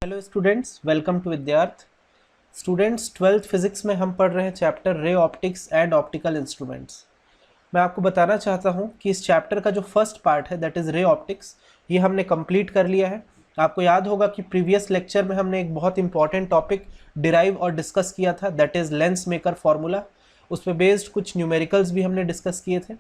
Hello students, welcome to Vidyarth. Students, 12th physics में हम पढ़ रहे हैं chapter ray optics and optical instruments. मैं आपको बताना चाहता हूं कि इस चैप्टर का जो फर्स्ट पार्ट है दैट इज़ रे ऑप्टिक्स, ये हमने कंप्लीट कर लिया है। आपको याद होगा कि प्रीवियस लेक्चर में हमने एक बहुत इंपॉर्टेंट टॉपिक डिराइव और डिस्कस किया था, that is lens maker formula. उस पर बेस्ड कुछ न्यूमेरिकल्स भी हमने डिस्कस किए थे।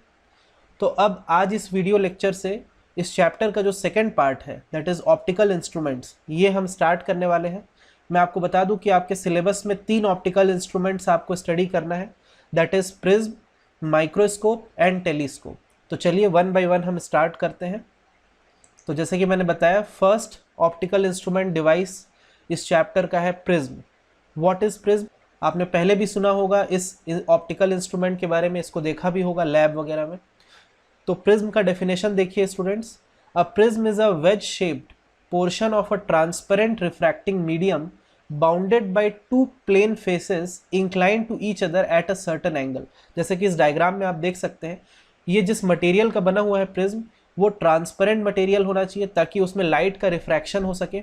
तो अब आज इस वीडियो लेक्चर से इस चैप्टर का जो सेकंड पार्ट है दैट इज़ ऑप्टिकल इंस्ट्रूमेंट्स, ये हम स्टार्ट करने वाले हैं। मैं आपको बता दूं कि आपके सिलेबस में 3 ऑप्टिकल इंस्ट्रूमेंट्स आपको स्टडी करना है, that is prism, microscope and telescope. तो चलिए वन बाय वन हम स्टार्ट करते हैं। तो जैसे कि मैंने बताया, फर्स्ट ऑप्टिकल इंस्ट्रूमेंट डिवाइस इस चैप्टर का है प्रिज्म। What is prism? आपने पहले भी सुना होगा इस ऑप्टिकल इंस्ट्रूमेंट के बारे में, इसको देखा भी होगा लैब वगैरह में। तो प्रिज्म का डेफिनेशन देखिए students, a prism is a wedge shaped portion of a transparent refracting medium bounded by two plane faces inclined to each other at a certain angle. जैसे कि इस डायग्राम में आप देख सकते हैं, ये जिस मटेरियल का बना हुआ है प्रिज्म, वो ट्रांसपेरेंट मटेरियल होना चाहिए ताकि उसमें लाइट का रिफ्रैक्शन हो सके,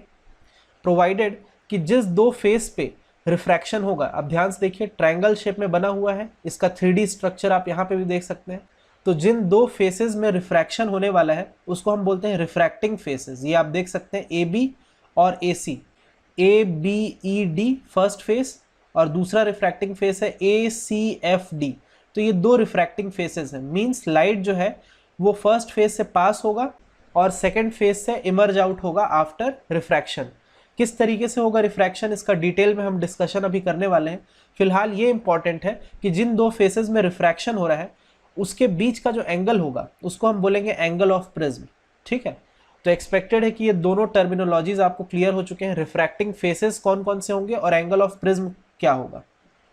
प्रोवाइडेड कि जिस दो फेस पे रिफ्रैक्शन होगा, अब ध्यान से देखिए ट्रायंगल शेप में बना हुआ है, इसका 3D स्ट्रक्चर आप यहाँ पे भी देख सकते हैं। तो जिन दो फेसेस में रिफ्रैक्शन होने वाला है उसको हम बोलते हैं रिफ्रैक्टिंग फेसेस। ये आप देख सकते हैं AB और AC, ABED फर्स्ट फेस और दूसरा रिफ्रैक्टिंग फेस है ACFD। तो ये दो रिफ्रैक्टिंग फेसेस हैं, मींस लाइट जो है वो फर्स्ट फेस से पास होगा और सेकेंड फेस से इमर्ज आउट होगा आफ्टर रिफ्रैक्शन। किस तरीके से होगा रिफ्रैक्शन, इसका डिटेल में हम डिस्कशन अभी करने वाले हैं। फिलहाल ये इंपॉर्टेंट है कि जिन दो फेसेस में रिफ्रैक्शन हो रहा है उसके बीच का जो एंगल होगा उसको हम बोलेंगे एंगल ऑफ प्रिज्म। ठीक है, तो एक्सपेक्टेड है कि ये दोनों टर्मिनोलॉजीज आपको क्लियर हो चुके हैं, रिफ्रैक्टिंग फेसेस कौन कौन से होंगे और एंगल ऑफ प्रिज्म क्या होगा।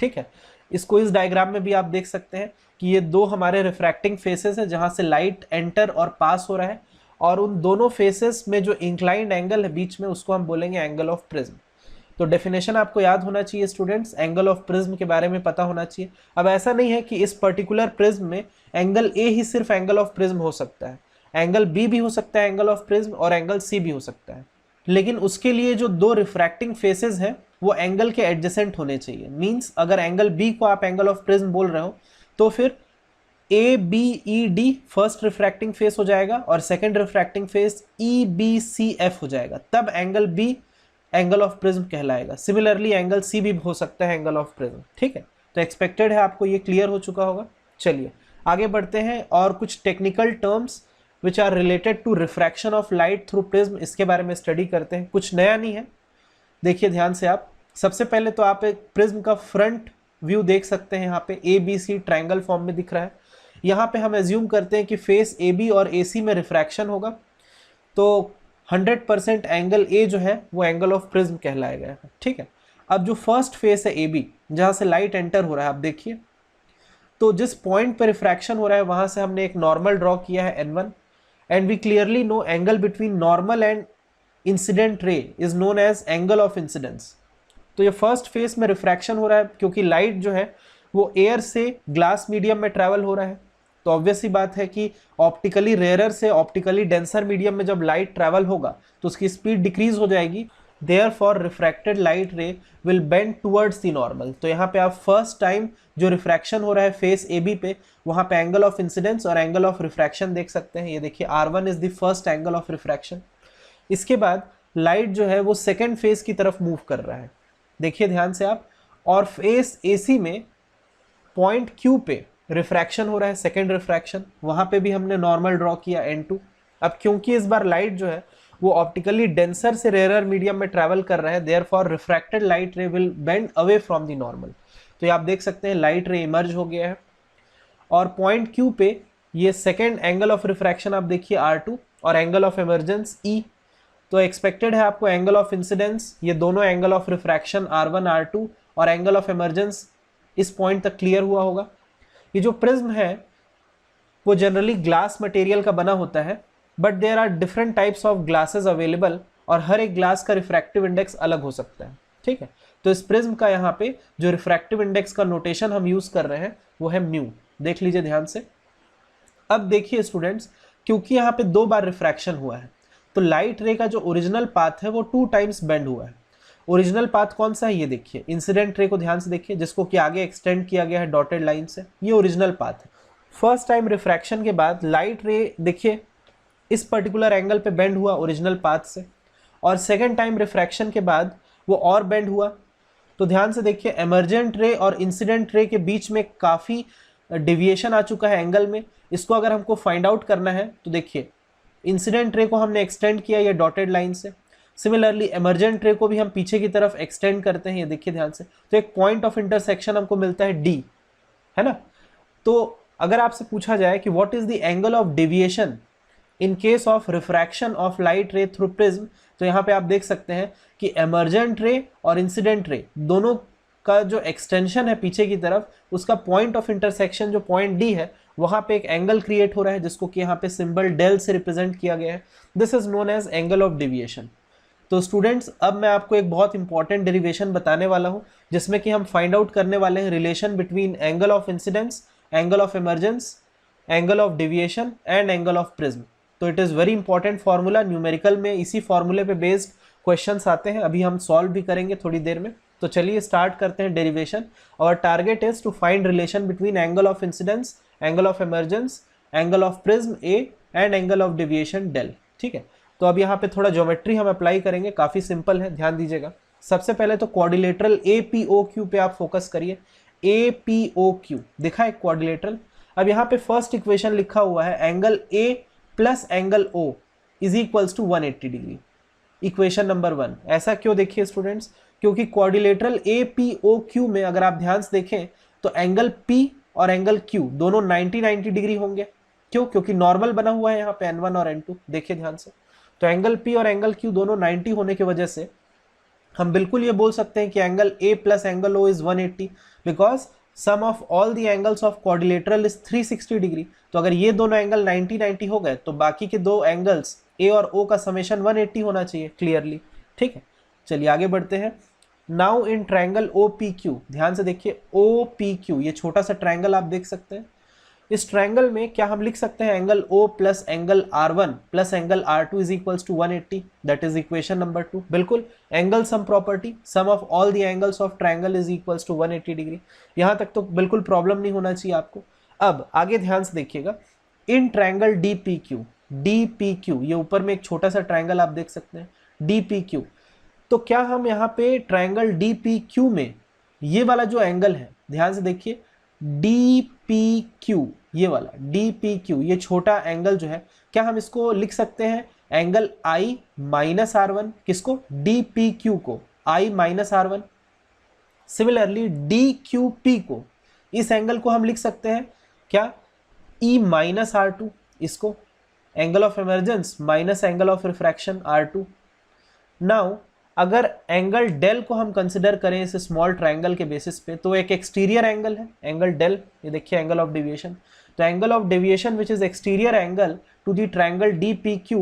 ठीक है, इसको इस डायग्राम में भी आप देख सकते हैं कि ये दो हमारे रिफ्रैक्टिंग फेसेस है जहां से लाइट एंटर और पास हो रहा है, और उन दोनों फेसेस में जो इंक्लाइंड एंगल है बीच में उसको हम बोलेंगे एंगल ऑफ प्रिज्म। तो डेफिनेशन आपको याद होना चाहिए स्टूडेंट्स, एंगल ऑफ प्रिज्म के बारे में पता होना चाहिए। अब ऐसा नहीं है कि इस पर्टिकुलर प्रिज्म में एंगल ए ही सिर्फ एंगल ऑफ प्रिज्म हो सकता है, एंगल बी भी हो सकता है एंगल ऑफ प्रिज्म, और एंगल सी भी हो सकता है। लेकिन उसके लिए जो दो रिफ्रैक्टिंग फेसेस हैं वो एंगल के एडजेसेंट होने चाहिए। मींस अगर एंगल बी को आप एंगल ऑफ प्रिज्म बोल रहे हो तो फिर ABED फर्स्ट रिफ्रैक्टिंग फेस हो जाएगा और सेकेंड रिफ्रैक्टिंग फेस EBCF हो जाएगा, तब angle B angle of prism कहलाएगा। सिमिलरली एंगल सी भी हो सकता है एंगल ऑफ प्रिज्म। ठीक है, तो एक्सपेक्टेड है आपको ये क्लियर हो चुका होगा। चलिए आगे बढ़ते हैं और कुछ technical terms which are related to refraction of light through prism, इसके बारे में स्टडी करते हैं। कुछ नया नहीं है, देखिए ध्यान से आप। सबसे पहले तो आप एक प्रिज्म का फ्रंट व्यू देख सकते हैं, यहाँ पे ABC ट्रायंगल फॉर्म में दिख रहा है। यहाँ पे हम एज्यूम करते हैं कि फेस AB और AC में रिफ्रैक्शन होगा, तो 100% एंगल A जो है वो एंगल ऑफ प्रिज्म कहलाएगा। ठीक है, अब जो फर्स्ट फेस है AB जहाँ से लाइट एंटर हो रहा है, आप देखिए तो जिस पॉइंट पर रिफ्रैक्शन हो रहा है वहां से हमने एक नॉर्मल ड्रॉ किया है N1, and we clearly know angle between normal and incident ray is known as angle of incidence. तो ये फर्स्ट फेस में रिफ्रैक्शन हो रहा है क्योंकि लाइट जो है वो एयर से ग्लास मीडियम में ट्रैवल हो रहा है, तो ऑब्वियस सी बात है कि ऑप्टिकली रेयरर से ऑप्टिकली डेंसर मीडियम में जब लाइट ट्रैवल होगा तो उसकी स्पीड डिक्रीज हो जाएगी, देयरफॉर रिफ्रैक्टेड लाइट रे will bend towards the normal. तो यहाँ पे आप फर्स्ट टाइम जो रिफ्रैक्शन हो रहा है फेस AB पे, वहाँ पे एंगल ऑफ इंसिडेंस और एंगल ऑफ रिफ्रैक्शन देख सकते हैं। ये देखिए R1 is the first angle of refraction. इसके बाद लाइट जो है वो सेकेंड फेस की तरफ मूव कर रहा है, देखिए ध्यान से आप, और फेस AC में पॉइंट Q पे रिफ्रैक्शन हो रहा है, सेकेंड रिफ्रैक्शन, वहां पे भी हमने नॉर्मल ड्रॉ किया N2। अब क्योंकि इस बार लाइट जो है वो ऑप्टिकली डेंसर से रेयरर मीडियम में ट्रैवल कर रहा है, देयरफॉर रिफ्रैक्टेड लाइट रे will bend away from the normal. तो ये आप देख सकते हैं लाइट रे इमर्ज हो गया है, और पॉइंट Q पे ये सेकेंड एंगल ऑफ रिफ्रैक्शन आप देखिए R2 और एंगल ऑफ इमर्जेंस E। तो एक्सपेक्टेड है आपको एंगल ऑफ इंसिडेंस, ये दोनों angle of refraction R1 R2 और एंगल ऑफ इमर्जेंस इस पॉइंट तक क्लियर हुआ होगा। ये जो प्रिज्म है वो जनरली ग्लास मटेरियल का बना होता है, but there are different types of glasses available और हर एक ग्लास का रिफ्रैक्टिव इंडेक्स अलग हो सकता है। ठीक है, तो इस प्रिज्म का यहाँ पे जो रिफ्रैक्टिव इंडेक्स का नोटेशन हम यूज कर रहे हैं वो है म्यू। देख लीजिए ध्यान से, अब देखिए स्टूडेंट्स, क्योंकि यहाँ पे 2 बार रिफ्रैक्शन हुआ है तो लाइट रे का जो ओरिजिनल पाथ है वो 2 टाइम्स बेंड हुआ है। ओरिजिनल पाथ कौन सा है ये देखिए, इंसिडेंट रे को ध्यान से देखिए, जिसको कि आगे एक्सटेंड किया गया है डॉटेड लाइन से, ये ओरिजिनल पाथ है। फर्स्ट टाइम रिफ्रैक्शन के बाद लाइट रे देखिए इस पर्टिकुलर एंगल पे बेंड हुआ ओरिजिनल पाथ से, और सेकेंड टाइम रिफ्रैक्शन के बाद वो और बेंड हुआ। तो ध्यान से देखिए, एमर्जेंट रे और इंसिडेंट रे के बीच में काफ़ी डिविएशन आ चुका है एंगल में। इसको अगर हमको फाइंड आउट करना है तो देखिए, इंसिडेंट रे को हमने एक्सटेंड किया ये डॉटेड लाइन से, सिमिलरली एमर्जेंट रे को भी हम पीछे की तरफ एक्सटेंड करते हैं, ये देखिए ध्यान से, तो एक पॉइंट ऑफ इंटरसेक्शन हमको मिलता है डी, है ना। तो अगर आपसे पूछा जाए कि what is the angle of deviation in case of refraction of light रे थ्रू प्रिज्म, तो यहाँ पे आप देख सकते हैं कि एमर्जेंट रे और इंसिडेंट रे दोनों का जो एक्सटेंशन है पीछे की तरफ, उसका पॉइंट ऑफ इंटरसेक्शन जो पॉइंट डी है, वहां पे एक एंगल क्रिएट हो रहा है जिसको कि यहाँ पे सिंबल डेल से रिप्रेजेंट किया गया है। This is known as angle of deviation. तो स्टूडेंट्स, अब मैं आपको एक बहुत इंपॉर्टेंट डेरिवेशन बताने वाला हूँ जिसमें कि हम फाइंड आउट करने वाले हैं relation between angle of incidence, angle of emergence, angle of deviation and angle of prism. तो it is very important formula, numerical में इसी फार्मूले पे बेस्ड क्वेश्चंस आते हैं, अभी हम सॉल्व भी करेंगे थोड़ी देर में। तो चलिए स्टार्ट करते हैं डेरिवेशन। और target is to find relation between angle of incidence, angle of emergence, angle of prism A and angle of deviation del. ठीक है, तो अब यहाँ पे थोड़ा ज्योमेट्री हम अप्लाई करेंगे, काफ़ी सिंपल है, ध्यान दीजिएगा। सबसे पहले तो क्वाड्रिलेटरल APOQ पे आप फोकस करिए। APOQ दिखा है क्वाड्रिलेटरल। अब यहाँ पे फर्स्ट इक्वेशन लिखा हुआ है angle A plus angle O is equals to 180 degree, equation number 1। ऐसा क्यों देखिए स्टूडेंट्स, क्योंकि क्वाड्रिलेटरल APOQ में अगर आप ध्यान से देखें तो एंगल P और एंगल Q दोनों 90 डिग्री होंगे। क्यों? क्योंकि नॉर्मल बना हुआ है यहाँ पे N1 और N2, देखिए ध्यान से। तो एंगल P और एंगल Q दोनों 90 होने की वजह से हम बिल्कुल ये बोल सकते हैं कि angle A plus angle O is 180, because sum of all the angles of quadrilateral is 360 degree. तो अगर ये दोनों एंगल 90 हो गए तो बाकी के दो एंगल्स A और O का समेशन 180 होना चाहिए क्लियरली। ठीक है, चलिए आगे बढ़ते हैं। नाउ इन ट्रायंगल OPQ, ध्यान से देखिए OPQ, ये छोटा सा ट्रायंगल आप देख सकते हैं। इस ट्रायंगल में क्या हम लिख सकते हैं angle O plus angle R1 plus angle R2 is equals to 180, that is equation number 2। बिल्कुल, angle sum property, sum of all the angles of triangle is equals to 180 degree. यहाँ तक तो बिल्कुल प्रॉब्लम नहीं होना चाहिए आपको। अब आगे ध्यान से देखिएगा, इन ट्रायंगल DPQ, ये ऊपर में एक छोटा सा ट्रायंगल आप देख सकते हैं DPQ। तो क्या हम यहाँ पे ट्रायंगल DPQ में ये वाला जो एंगल है, ध्यान से देखिए DPQ, ये वाला DPQ, ये छोटा एंगल जो है, क्या हम इसको लिख सकते हैं एंगल I माइनस R1? किसको? DPQ को I minus R1। Similarly DQP को, इस एंगल को हम लिख सकते हैं क्या? E माइनस R2, इसको angle of emergence minus angle of refraction R2। Now अगर एंगल डेल को हम कंसिडर करें इस स्मॉल ट्रायंगल के बेसिस पे, तो एक एक्सटीरियर एंगल है एंगल डेल, ये देखिए एंगल ऑफ डेविएशन। तो angle of deviation which is exterior angle to the triangle DPQ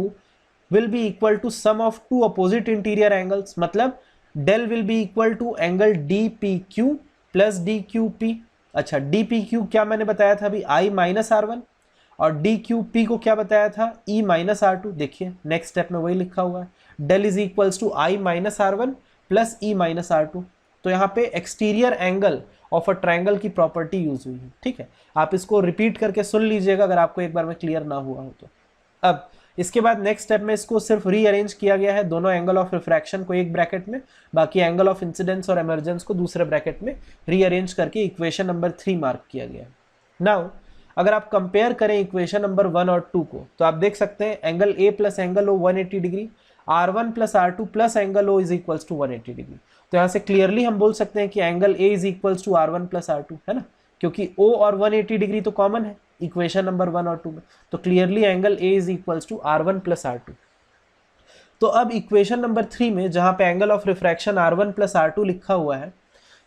will be equal to sum of two opposite interior angles, मतलब del will be equal to angle DPQ plus DQP। अच्छा, DPQ क्या मैंने बताया था अभी? I minus R1, और DQP को क्या बताया था? E minus R2। देखिए नेक्स्ट स्टेप में वही लिखा हुआ है, del is equals to I minus R1 plus E minus R2। तो यहाँ पे exterior angle of a triangle की प्रॉपर्टी यूज हुई है। ठीक है, आप इसको रिपीट करके सुन लीजिएगा अगर आपको एक बार में क्लियर ना हुआ हो तो। अब इसके बाद नेक्स्ट स्टेप में इसको सिर्फ रीअरेंज किया गया है, दोनों एंगल ऑफ रिफ्रैक्शन को एक ब्रैकेट में, बाकी एंगल ऑफ इंसिडेंस और इमरजेंस को दूसरे ब्रैकेट में रीअरेंज करके इक्वेशन नंबर 3 मार्क किया गया है। नाउ अगर आप कंपेयर करें इक्वेशन नंबर 1 और 2 को, तो आप देख सकते हैं angle A plus angle O 180 degree, R1 plus R2 plus angle O is equals to 180 degree. तो यहाँ से क्लियरली हम बोल सकते हैं कि angle A is equals to R1 plus R2, है ना, क्योंकि O और 180 डिग्री तो कॉमन है इक्वेशन नंबर 1 और 2 में। तो clearly angle A is equals to R1 plus R2। तो अब इक्वेशन नंबर 3 में जहाँ पे angle of refraction R1 plus R2 लिखा हुआ है,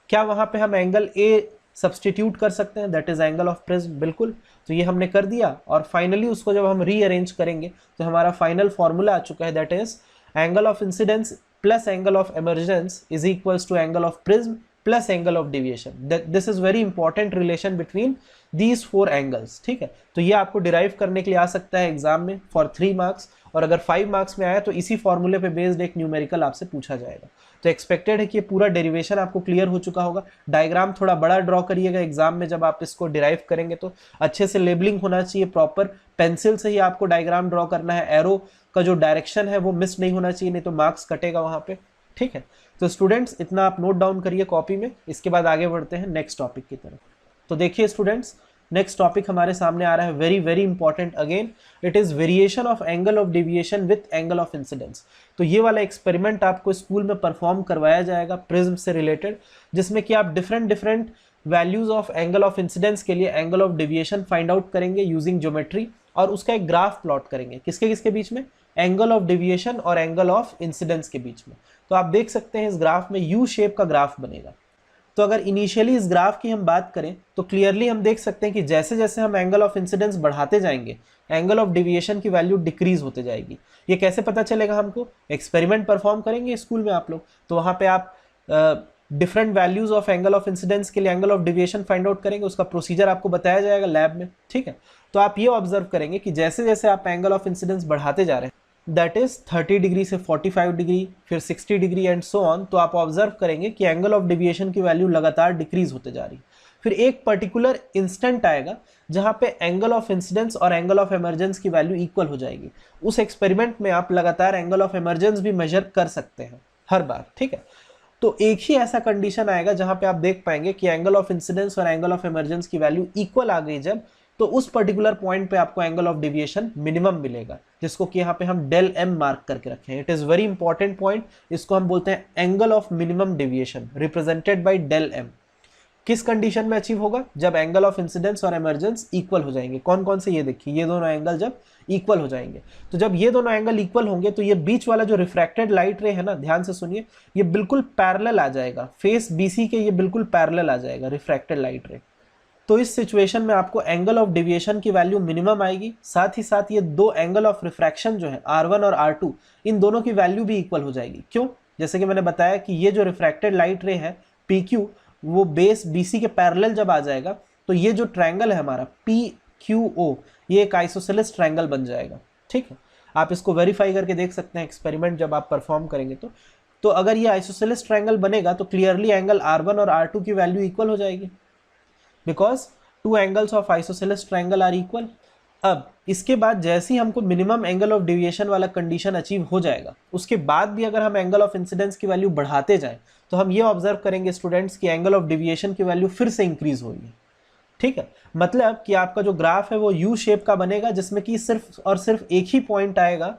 क्या वहाँ पे हम एंगल A सब्सटीट्यूट कर सकते हैं, that is angle of prism? बिल्कुल। तो ये हमने कर दिया, और फाइनली उसको जब हम रीअरेंज करेंगे तो हमारा फाइनल फॉर्मूला आ चुका है, that is angle of incidence plus angle of emergence is equals to angle of prism plus angle of deviation. This is very important relation between these 4 angles, ठीक है। तो ये आपको डिराइव करने के लिए आ सकता है एग्जाम में फॉर 3 मार्क्स, और अगर 5 मार्क्स में आया तो इसी फॉर्मूले पे बेस्ड एक न्यूमेरिकल आपसे पूछा जाएगा। तो एक्सपेक्टेड है कि ये पूरा डेरिवेशन आपको क्लियर हो चुका होगा। डायग्राम थोड़ा बड़ा ड्रॉ करिएगा एग्जाम में, जब आप इसको डिराइव करेंगे तो अच्छे से लेबलिंग होना चाहिए, प्रॉपर पेंसिल से ही आपको डायग्राम ड्रॉ करना है, एरो का जो डायरेक्शन है वो मिस नहीं होना चाहिए, नहीं तो मार्क्स कटेगा वहां पे, ठीक है। तो स्टूडेंट्स इतना आप नोट डाउन करिए कॉपी में। इसके बाद आगे बढ़ते हैं नेक्स्ट टॉपिक की तरफ। तो देखिए स्टूडेंट्स, नेक्स्ट टॉपिक हमारे सामने आ रहा है, very very important again, it is variation of angle of deviation with angle of incidence. तो ये वाला एक्सपेरिमेंट आपको स्कूल में परफॉर्म करवाया जाएगा प्रिज्म से रिलेटेड, जिसमें कि आप different values of angle of incidence के लिए angle of deviation find out करेंगे यूजिंग ज्योमेट्री, और उसका एक ग्राफ प्लॉट करेंगे किसके किसके बीच में, एंगल ऑफ डेविएशन और एंगल ऑफ इंसिडेंस के बीच में। तो आप देख सकते हैं इस ग्राफ में यू शेप का ग्राफ बनेगा। तो अगर इनिशियली इस ग्राफ की हम बात करें तो क्लियरली हम देख सकते हैं कि जैसे जैसे हम एंगल ऑफ इंसिडेंस बढ़ाते जाएंगे, एंगल ऑफ डेविएशन की वैल्यू डिक्रीज होते जाएगी। ये कैसे पता चलेगा हमको, एक्सपेरिमेंट परफॉर्म करेंगे स्कूल में आप लोग, तो वहाँ पे आप different values of angle of incidence के लिए angle of deviation find out करेंगे, उसका प्रोसीजर आपको बताया जाएगा लैब में, ठीक है। तो आप ये ऑब्जर्व करेंगे कि जैसे जैसे आप एंगल ऑफ इंसिडेंस बढ़ाते जा रहे हैं, दैट इज 30 डिग्री से 45 डिग्री, फिर 60 डिग्री एंड सो ऑन, तो आप ऑब्जर्व करेंगे कि एंगल ऑफ डेविएशन की वैल्यू लगातार डिक्रीज होते जा रही है। फिर एक पर्टिकुलर इंस्टेंट आएगा जहां पे एंगल ऑफ इंसिडेंस और एंगल ऑफ इमर्जेंस की वैल्यू इक्वल हो जाएगी। उस एक्सपेरिमेंट में आप लगातार एंगल ऑफ इमर्जेंस भी मेजर कर सकते हैं हर बार, ठीक है। तो एक ही ऐसा कंडीशन आएगा जहां पे आप देख पाएंगे कि एंगल ऑफ इंसिडेंस और एंगल ऑफ इमर्जेंस की वैल्यू इक्वल आ गई जब, तो उस पर्टिकुलर पॉइंट पे आपको एंगल ऑफ डेविएशन मिनिमम मिलेगा, जिसको कि यहाँ पे हम डेल एम मार्क करके रखे हैं। It is very important point, इसको हम बोलते हैं angle of minimum deviation represented by del M. किस कंडीशन में अचीव होगा, जब एंगल ऑफ इंसिडेंस और इमर्जेंस इक्वल हो जाएंगे। कौन कौन से, ये देखिए, ये दोनों एंगल जब इक्वल हो जाएंगे। तो जब ये दोनों एंगल इक्वल होंगे तो ये बीच वाला जो रिफ्रैक्टेड लाइट रे है ना, ध्यान से सुनिए, ये बिल्कुल पैरेलल आ जाएगा, फेस बीसी के ये बिल्कुल पैरेलल आ जाएगा रिफ्रैक्टेड लाइट रे। तो इस सिचुएशन में आपको एंगल ऑफ डेविएशन की वैल्यू मिनिमम आएगी, साथ ही साथ ये दो एंगल ऑफ रिफ्रैक्शन जो है R1 और R2, इन दोनों की वैल्यू भी इक्वल हो जाएगी। क्यों, जैसे कि मैंने बताया कि ये जो रिफ्रैक्टेड लाइट रे है PQ, वो बेस BC के पैरेलल जब आ जाएगा तो ये जो ट्रायंगल है हमारा PQO, ये एक आइसोसेलेस ट्रायंगल बन जाएगा, ठीक है। आप इसको वेरीफाई करके देख सकते हैं एक्सपेरिमेंट जब आप परफॉर्म करेंगे तो अगर ये आइसोसेलेस ट्रायंगल बनेगा तो क्लियरली एंगल R1 और R2 की वैल्यू इक्वल हो जाएगी, because two angles of isosceles triangle are equal. अब इसके बाद जैसे ही हमको मिनिमम एंगल ऑफ डेविएशन वाला कंडीशन अचीव हो जाएगा, उसके बाद भी अगर हम एंगल ऑफ इंसिडेंस की वैल्यू बढ़ाते जाएं तो हम ये ऑब्जर्व करेंगे स्टूडेंट्स कि एंगल ऑफ डेविएशन की वैल्यू फिर से इंक्रीज होगी, ठीक है। मतलब कि आपका जो ग्राफ है वो यू शेप का बनेगा, जिसमें कि सिर्फ और सिर्फ एक ही पॉइंट आएगा,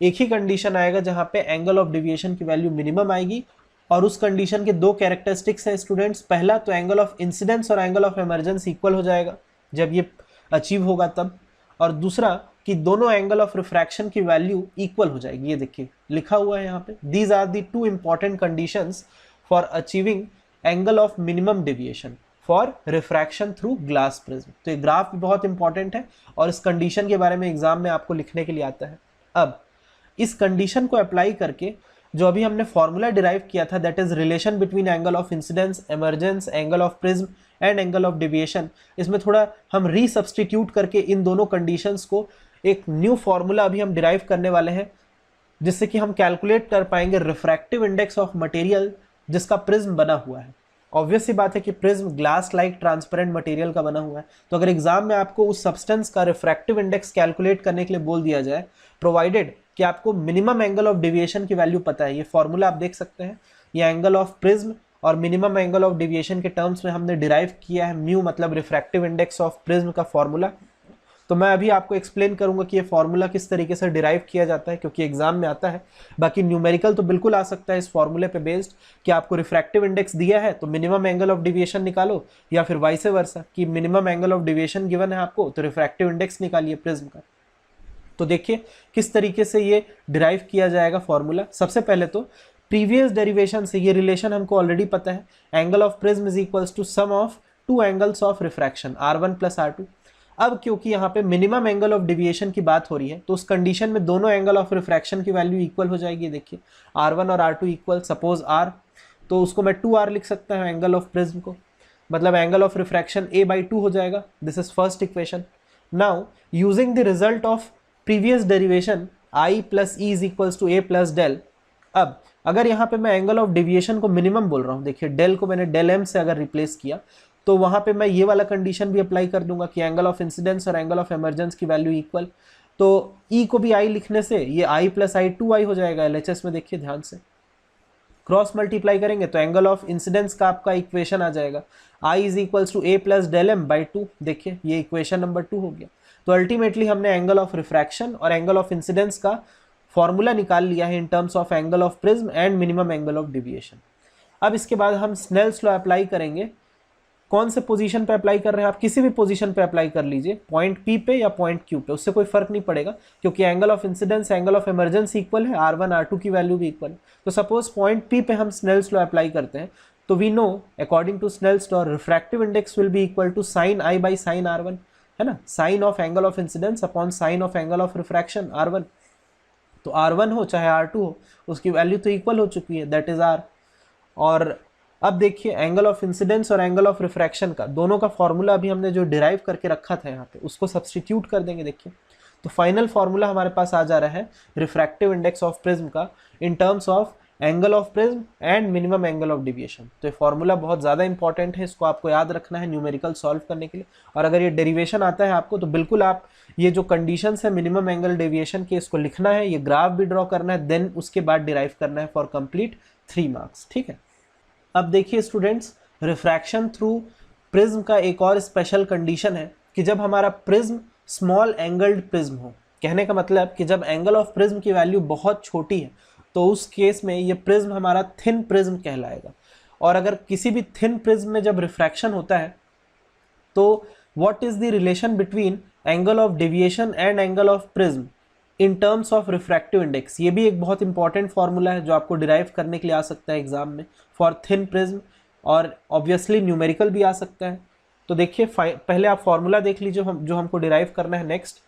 एक ही कंडीशन आएगा जहां पे एंगल ऑफ डेविएशन की वैल्यू मिनिमम आएगी। और उस कंडीशन के दो कैरेक्टरिस्टिक्स हैं स्टूडेंट्स, पहला तो एंगल ऑफ इंसिडेंस और एंगल ऑफ इमर्जेंस इक्वल हो जाएगा जब ये अचीव होगा तब, और दूसरा कि दोनों एंगल ऑफ रिफ्रैक्शन की वैल्यू इक्वल हो जाएगी। ये देखिए लिखा हुआ है यहाँ पे, these are the two important conditions for achieving angle of minimum deviation for refraction through glass prism. तो ये ग्राफ भी बहुत इंपॉर्टेंट है और इस कंडीशन के बारे में एग्जाम में आपको लिखने के लिए आता है। अब इस कंडीशन को अप्लाई करके जो अभी हमने फॉर्मूला डिराइव किया था, that is relation between angle of incidence, emergence, angle of prism and angle of deviation, इसमें थोड़ा हम रीसब्स्टिट्यूट करके इन दोनों कंडीशंस को एक न्यू फॉर्मूला अभी हम डिराइव करने वाले हैं, जिससे कि हम कैलकुलेट कर पाएंगे रिफ्रैक्टिव इंडेक्स ऑफ मटेरियल जिसका प्रिज्म बना हुआ है। ऑब्वियस सी बात है कि prism glass like transparent material का बना हुआ है, तो अगर एग्जाम में आपको उस सब्सटेंस का रिफ्रैक्टिव इंडेक्स कैलकुलेट करने के लिए बोल दिया जाए, प्रोवाइडेड कि आपको मिनिमम एंगल ऑफ डेविएशन की वैल्यू पता है, ये फॉर्मूला आप देख सकते हैं, ये एंगल ऑफ प्रिज्म और मिनिमम एंगल ऑफ डेविएशन के टर्म्स में हमने डिराइव किया है, म्यू मतलब रिफ्रैक्टिव इंडेक्स ऑफ प्रिज्म का फॉर्मूला। तो मैं अभी आपको एक्सप्लेन करूंगा कि ये फॉर्मूला किस तरीके से डिराइव किया जाता है, क्योंकि एग्जाम में आता है। बाकी न्यूमेरिकल तो बिल्कुल आ सकता है इस फॉर्मूले पे बेस्ड कि आपको रिफ्रैक्टिव इंडेक्स दिया है तो मिनिमम एंगल ऑफ डेविएशन निकालो, या फिर वाइस वर्सा कि minimum angle of deviation given है आपको तो रिफ्रैक्टिव इंडेक्स निकालिए प्रिज्म का। तो देखिए किस तरीके से ये डिराइव किया जाएगा फॉर्मूला। सबसे पहले तो प्रीवियस डेरिवेशन से ये रिलेशन हमको ऑलरेडी पता है, angle of prism is equals to sum of two angles of refraction R1 plus R2। अब क्योंकि यहाँ पे मिनिमम एंगल ऑफ डेविएशन की बात हो रही है तो उस कंडीशन में दोनों एंगल ऑफ रिफ्रैक्शन की वैल्यू इक्वल हो जाएगी। देखिए R1 और R2 इक्वल, सपोज R, तो उसको मैं 2r लिख सकता हूँ एंगल ऑफ प्रिज्म को, मतलब एंगल ऑफ रिफ्रैक्शन a/2 हो जाएगा। This is first equation. Now using the result of previous derivation I plus E is equals to a plus del. अब अगर यहाँ पे मैं एंगल ऑफ डेविएशन को मिनिमम बोल रहा हूँ, देखिए डेल को मैंने डेल m से अगर रिप्लेस किया तो वहाँ पे मैं ये वाला कंडीशन भी अप्लाई कर दूंगा कि एंगल ऑफ इंसिडेंस और एंगल ऑफ इमरजेंस की वैल्यू इक्वल। तो E को भी I लिखने से ये I प्लस आई 2I हो जाएगा। LHS में देखिए ध्यान से क्रॉस मल्टीप्लाई करेंगे तो एंगल ऑफ इंसिडेंस का आपका इक्वेशन आ जाएगा I is equals to a plus del m by 2। देखिए ये इक्वेशन नंबर 2 हो गया। तो अल्टीमेटली हमने एंगल ऑफ रिफ्रैक्शन और एंगल ऑफ इंसिडेंस का फॉर्मूला निकाल लिया है in terms of angle of prism and minimum angle of deviation. अब इसके बाद हम स्नेल्स लॉ अप्लाई करेंगे। कौन से पोजीशन पे अप्लाई कर रहे हैं आप, किसी भी पोजीशन पे अप्लाई कर लीजिए, पॉइंट P पे या पॉइंट Q पे, उससे कोई फर्क नहीं पड़ेगा क्योंकि angle of incidence angle of emergence equal है, R1 R2 की वैल्यू भी इक्वल है। तो सपोज पॉइंट P पे हम स्नेल्स लॉ अप्लाई करते हैं तो we know according to Snell's law refractive index will be equal to sine I by sine R1, है ना, sine of angle of incidence upon sine of angle of refraction R1। तो R1 हो चाहे R2 हो उसकी value तो equal हो चुकी है, दैट इज R। और अब देखिए एंगल ऑफ इंसिडेंस और एंगल ऑफ रिफ्रैक्शन का दोनों का फॉर्मूला अभी हमने जो डिराइव करके रखा था यहाँ पे उसको सब्स्टिट्यूट कर देंगे। देखिए तो फाइनल फॉर्मूला हमारे पास आ जा रहा है रिफ्रैक्टिव इंडेक्स ऑफ प्रिज्म का in terms of angle of prism and minimum angle of deviation. तो ये फॉर्मूला बहुत ज़्यादा इंपॉर्टेंट है, इसको आपको याद रखना है न्यूमेरिकल सॉल्व करने के लिए। और अगर ये डेरिवेशन आता है आपको तो बिल्कुल आप ये जो कंडीशंस है मिनिमम एंगल डेविएशन के इसको लिखना है, ये ग्राफ भी ड्रॉ करना है, देन उसके बाद डिराइव करना है फॉर कंप्लीट 3 मार्क्स। ठीक है। अब देखिए स्टूडेंट्स, रिफ्रैक्शन थ्रू प्रिज्म का एक और स्पेशल कंडीशन है कि जब हमारा प्रिज्म स्मॉल एंगल्ड प्रिज्म हो, कहने का मतलब कि जब एंगल ऑफ प्रिज्म की वैल्यू बहुत छोटी है तो उस केस में ये प्रिज्म हमारा थिन प्रिज्म कहलाएगा। और अगर किसी भी थिन प्रिज्म में जब रिफ्रैक्शन होता है तो what is the relation between angle of deviation and angle of prism in terms of refractive index. ये भी एक बहुत इंपॉर्टेंट फॉर्मूला है जो आपको डिराइव करने के लिए आ सकता है एग्जाम में फॉर थिन प्रिज्म, और ऑब्वियसली न्यूमेरिकल भी आ सकता है। तो देखिए पहले आप फॉर्मूला देख लीजिए जो हमको डिराइव करना है। नेक्स्ट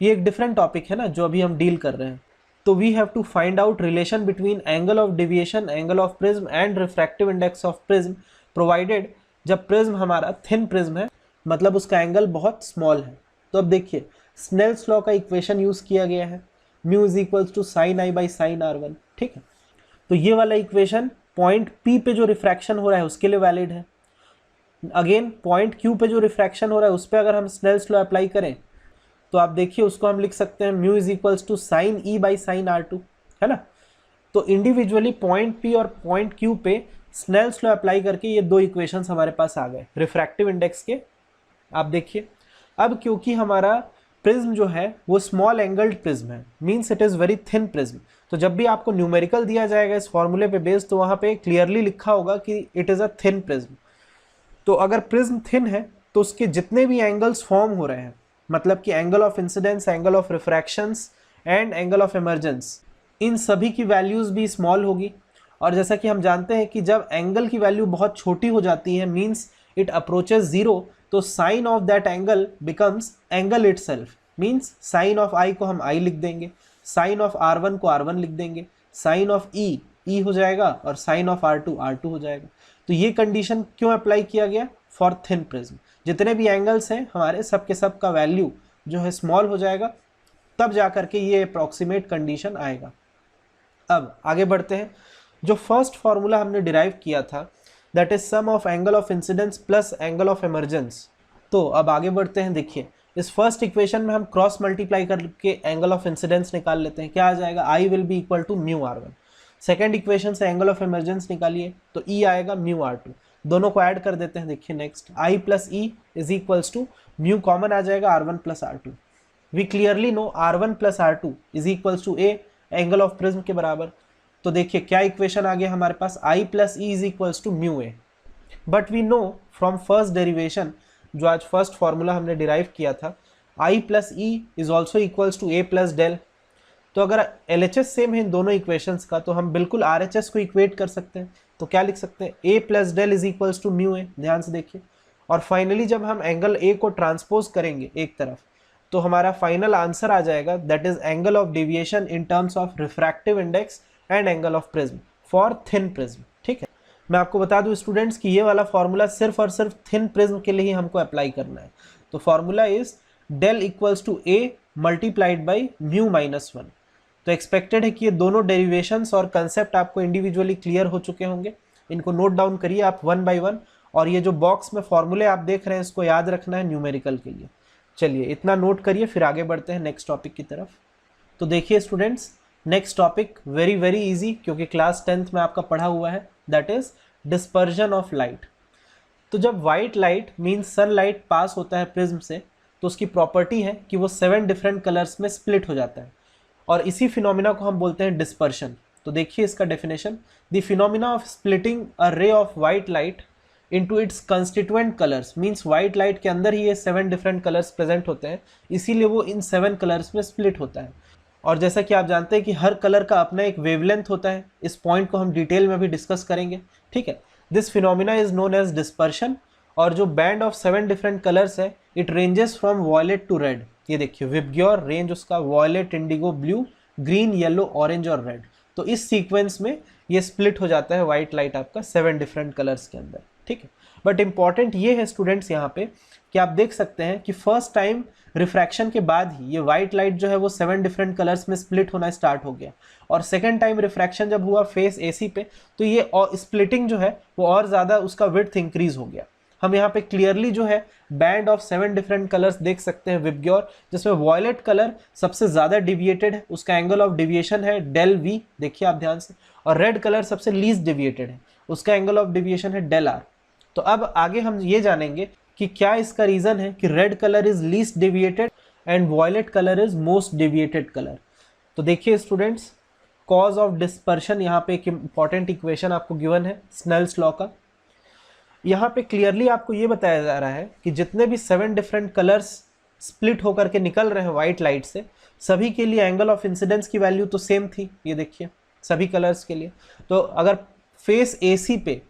ये एक डिफरेंट टॉपिक है ना जो अभी हम डील कर रहे हैं। तो we have to find out relation between angle of deviation, angle of prism and refractive index of prism provided जब प्रिज्म हमारा थिन प्रिज्म है, मतलब उसका एंगल बहुत स्मॉल है। तो अब देखिए स्नेल्स लॉ का इक्वेशन यूज किया गया है, mu is equals to sine I by sine R1। ठीक है, तो ये वाला इक्वेशन पॉइंट P पे जो रिफ्रैक्शन हो रहा है उसके लिए वैलिड है। अगेन पॉइंट Q पे जो रिफ्रैक्शन हो रहा है उस पर अगर हम स्नेल्स लॉ अप्लाई करें तो आप देखिए उसको हम लिख सकते हैं mu is equals to sine E by sine R2, है ना। तो इंडिविजुअली पॉइंट P और पॉइंट Q पे स्नेल्स लॉ अप्लाई करके ये दो इक्वेशंस हमारे पास आ गए रिफ्रैक्टिव इंडेक्स के। आप देखिए अब क्योंकि हमारा प्रिज्म जो है वो स्मॉल एंगल्ड प्रिज्म है, means it is very thin prism, तो जब भी आपको न्यूमेरिकल दिया जाएगा इस फॉर्मूले पे बेस्ड तो वहाँ पे क्लियरली लिखा होगा कि it is a thin prism. तो अगर प्रिज्म थिन है तो उसके जितने भी एंगल्स फॉर्म हो रहे हैं, मतलब कि angle of incidence, angle of refractions and angle of emergence, इन सभी की वैल्यूज़ भी स्मॉल होगी। और जैसा कि हम जानते हैं कि जब एंगल की वैल्यू बहुत छोटी हो जाती है मीन्स इट अप्रोचेज जीरो, तो sine of that angle becomes angle itself, means sine of I को हम I लिख देंगे, साइन ऑफ R1 को R1 लिख देंगे, साइन ऑफ E हो जाएगा और साइन ऑफ R2 R2 हो जाएगा। तो ये कंडीशन क्यों अप्लाई किया गया? For thin prism. जितने भी एंगल्स हैं हमारे सब के सब का वैल्यू जो है स्मॉल हो जाएगा, तब जा करके ये अप्रॉक्सीमेट कंडीशन आएगा। अब आगे बढ़ते हैं। जो फर्स्ट फॉर्मूला हमने डिराइव किया था that is sum of angle of incidence plus angle of emergence. तो अब आगे बढ़ते हैं। देखिए इस फर्स्ट इक्वेशन में हम क्रॉस मल्टीप्लाई करके एंगल ऑफ इंसिडेंस निकाल लेते हैं। क्या आ जाएगा? I will be equal to mu R1। Second equation से एंगल ऑफ इमरजेंस निकालिए तो E आएगा म्यू R2। दोनों को ऐड कर देते हैं। देखिए next I plus E is equals to mu common आ जाएगा R1 plus R2। We clearly know R1 plus R2 is equals to A angle of prism के बराबर। तो देखिए क्या इक्वेशन आ गया हमारे पास? I plus E is equals to mu A। But we know from first derivation, जो आज फर्स्ट फॉर्मूला हमने डिराइव किया था, I plus E is also equals to A plus del. तो अगर LHS सेम है इन दोनों इक्वेशंस का तो हम बिल्कुल RHS को इक्वेट कर सकते हैं। तो क्या लिख सकते हैं? A plus del is equals to mu A। ध्यान से देखिए। और फाइनली जब हम एंगल A को ट्रांसपोज करेंगे एक तरफ तो हमारा फाइनल आंसर आ जाएगा that is angle of deviation in terms of refractive index and angle of prism for thin prism. ठीक है, मैं आपको बता दूं स्टूडेंट्स कि ये वाला फॉर्मूला सिर्फ और सिर्फ थिन प्रिज्म के लिए ही हमको अप्लाई करना है। तो formula is del equals to A multiplied by mu minus 1। तो एक्सपेक्टेड है कि ये दोनों डेरिवेशंस और कंसेप्ट आपको इंडिविजुअली क्लियर हो चुके होंगे। इनको नोट डाउन करिए आप वन बाय वन, और ये जो बॉक्स में फॉर्मूले आप देख रहे हैं इसको याद रखना है न्यूमेरिकल के लिए। चलिए इतना नोट करिए, फिर आगे बढ़ते हैं नेक्स्ट टॉपिक की तरफ। तो देखिए students, next topic very very easy, क्योंकि क्लास 10th में आपका पढ़ा हुआ है, that is dispersion of light. तो जब वाइट लाइट मीन्स सनलाइट पास होता है प्रिज्म से, तो उसकी प्रॉपर्टी है कि वो 7 डिफरेंट कलर्स में स्प्लिट हो जाता है, और इसी फिनोमिना को हम बोलते हैं डिस्पर्शन। तो देखिए इसका definition, the phenomena of splitting a ray of white light into its constituent colours, means white light के अंदर ही ये 7 डिफरेंट कलर्स प्रेजेंट होते हैं, इसीलिए वो इन 7 कलर्स में स्प्लिट होता है। और जैसा कि आप जानते हैं कि हर कलर का अपना एक वेवलेंथ होता है, इस पॉइंट को हम डिटेल में भी डिस्कस करेंगे, ठीक है। This phenomena is known as dispersion. और जो बैंड ऑफ 7 डिफरेंट कलर्स है, it ranges from violet to red. ये देखिए विबग्योर रेंज उसका violet, indigo, blue, green, yellow, orange और रेड। तो इस सीक्वेंस में ये स्प्लिट हो जाता है व्हाइट लाइट आपका 7 डिफरेंट कलर्स के अंदर, ठीक है। बट इंपॉर्टेंट ये है स्टूडेंट्स यहाँ पे कि आप देख सकते हैं कि फर्स्ट टाइम रिफ्रैक्शन के बाद ही ये व्हाइट लाइट जो है वो 7 डिफरेंट कलर्स में स्प्लिट होना स्टार्ट हो गया, और सेकंड टाइम रिफ्रैक्शन जब हुआ फेस एसी पे, तो ये और स्प्लिटिंग जो है वो और ज़्यादा उसका विड्थ इंक्रीज हो गया। हम यहाँ पे क्लियरली जो है बैंड ऑफ 7 डिफरेंट कलर्स देख सकते हैं विबग्योर, जिसमें वॉयलेट कलर सबसे ज़्यादा डिविएटेड है, उसका एंगल ऑफ डिविएशन है डेल वी, देखिए आप ध्यान से, और रेड कलर सबसे लीस्ट डिविएटेड है, उसका एंगल ऑफ डिविएशन है डेल आर। तो अब आगे हम ये जानेंगे कि क्या इसका रीज़न है कि red colour is least deviated and violet colour is most deviated colour. तो देखिए स्टूडेंट्स, कॉज ऑफ डिस्पर्शन, यहाँ पे एक इंपॉर्टेंट इक्वेशन आपको गिवन है स्नेल्स लॉ का। यहाँ पे क्लियरली आपको ये बताया जा रहा है कि जितने भी 7 डिफरेंट कलर्स स्प्लिट होकर के निकल रहे हैं व्हाइट लाइट से, सभी के लिए एंगल ऑफ इंसिडेंस की वैल्यू तो सेम थी, ये देखिए सभी कलर्स के लिए। तो अगर फेस एसी पे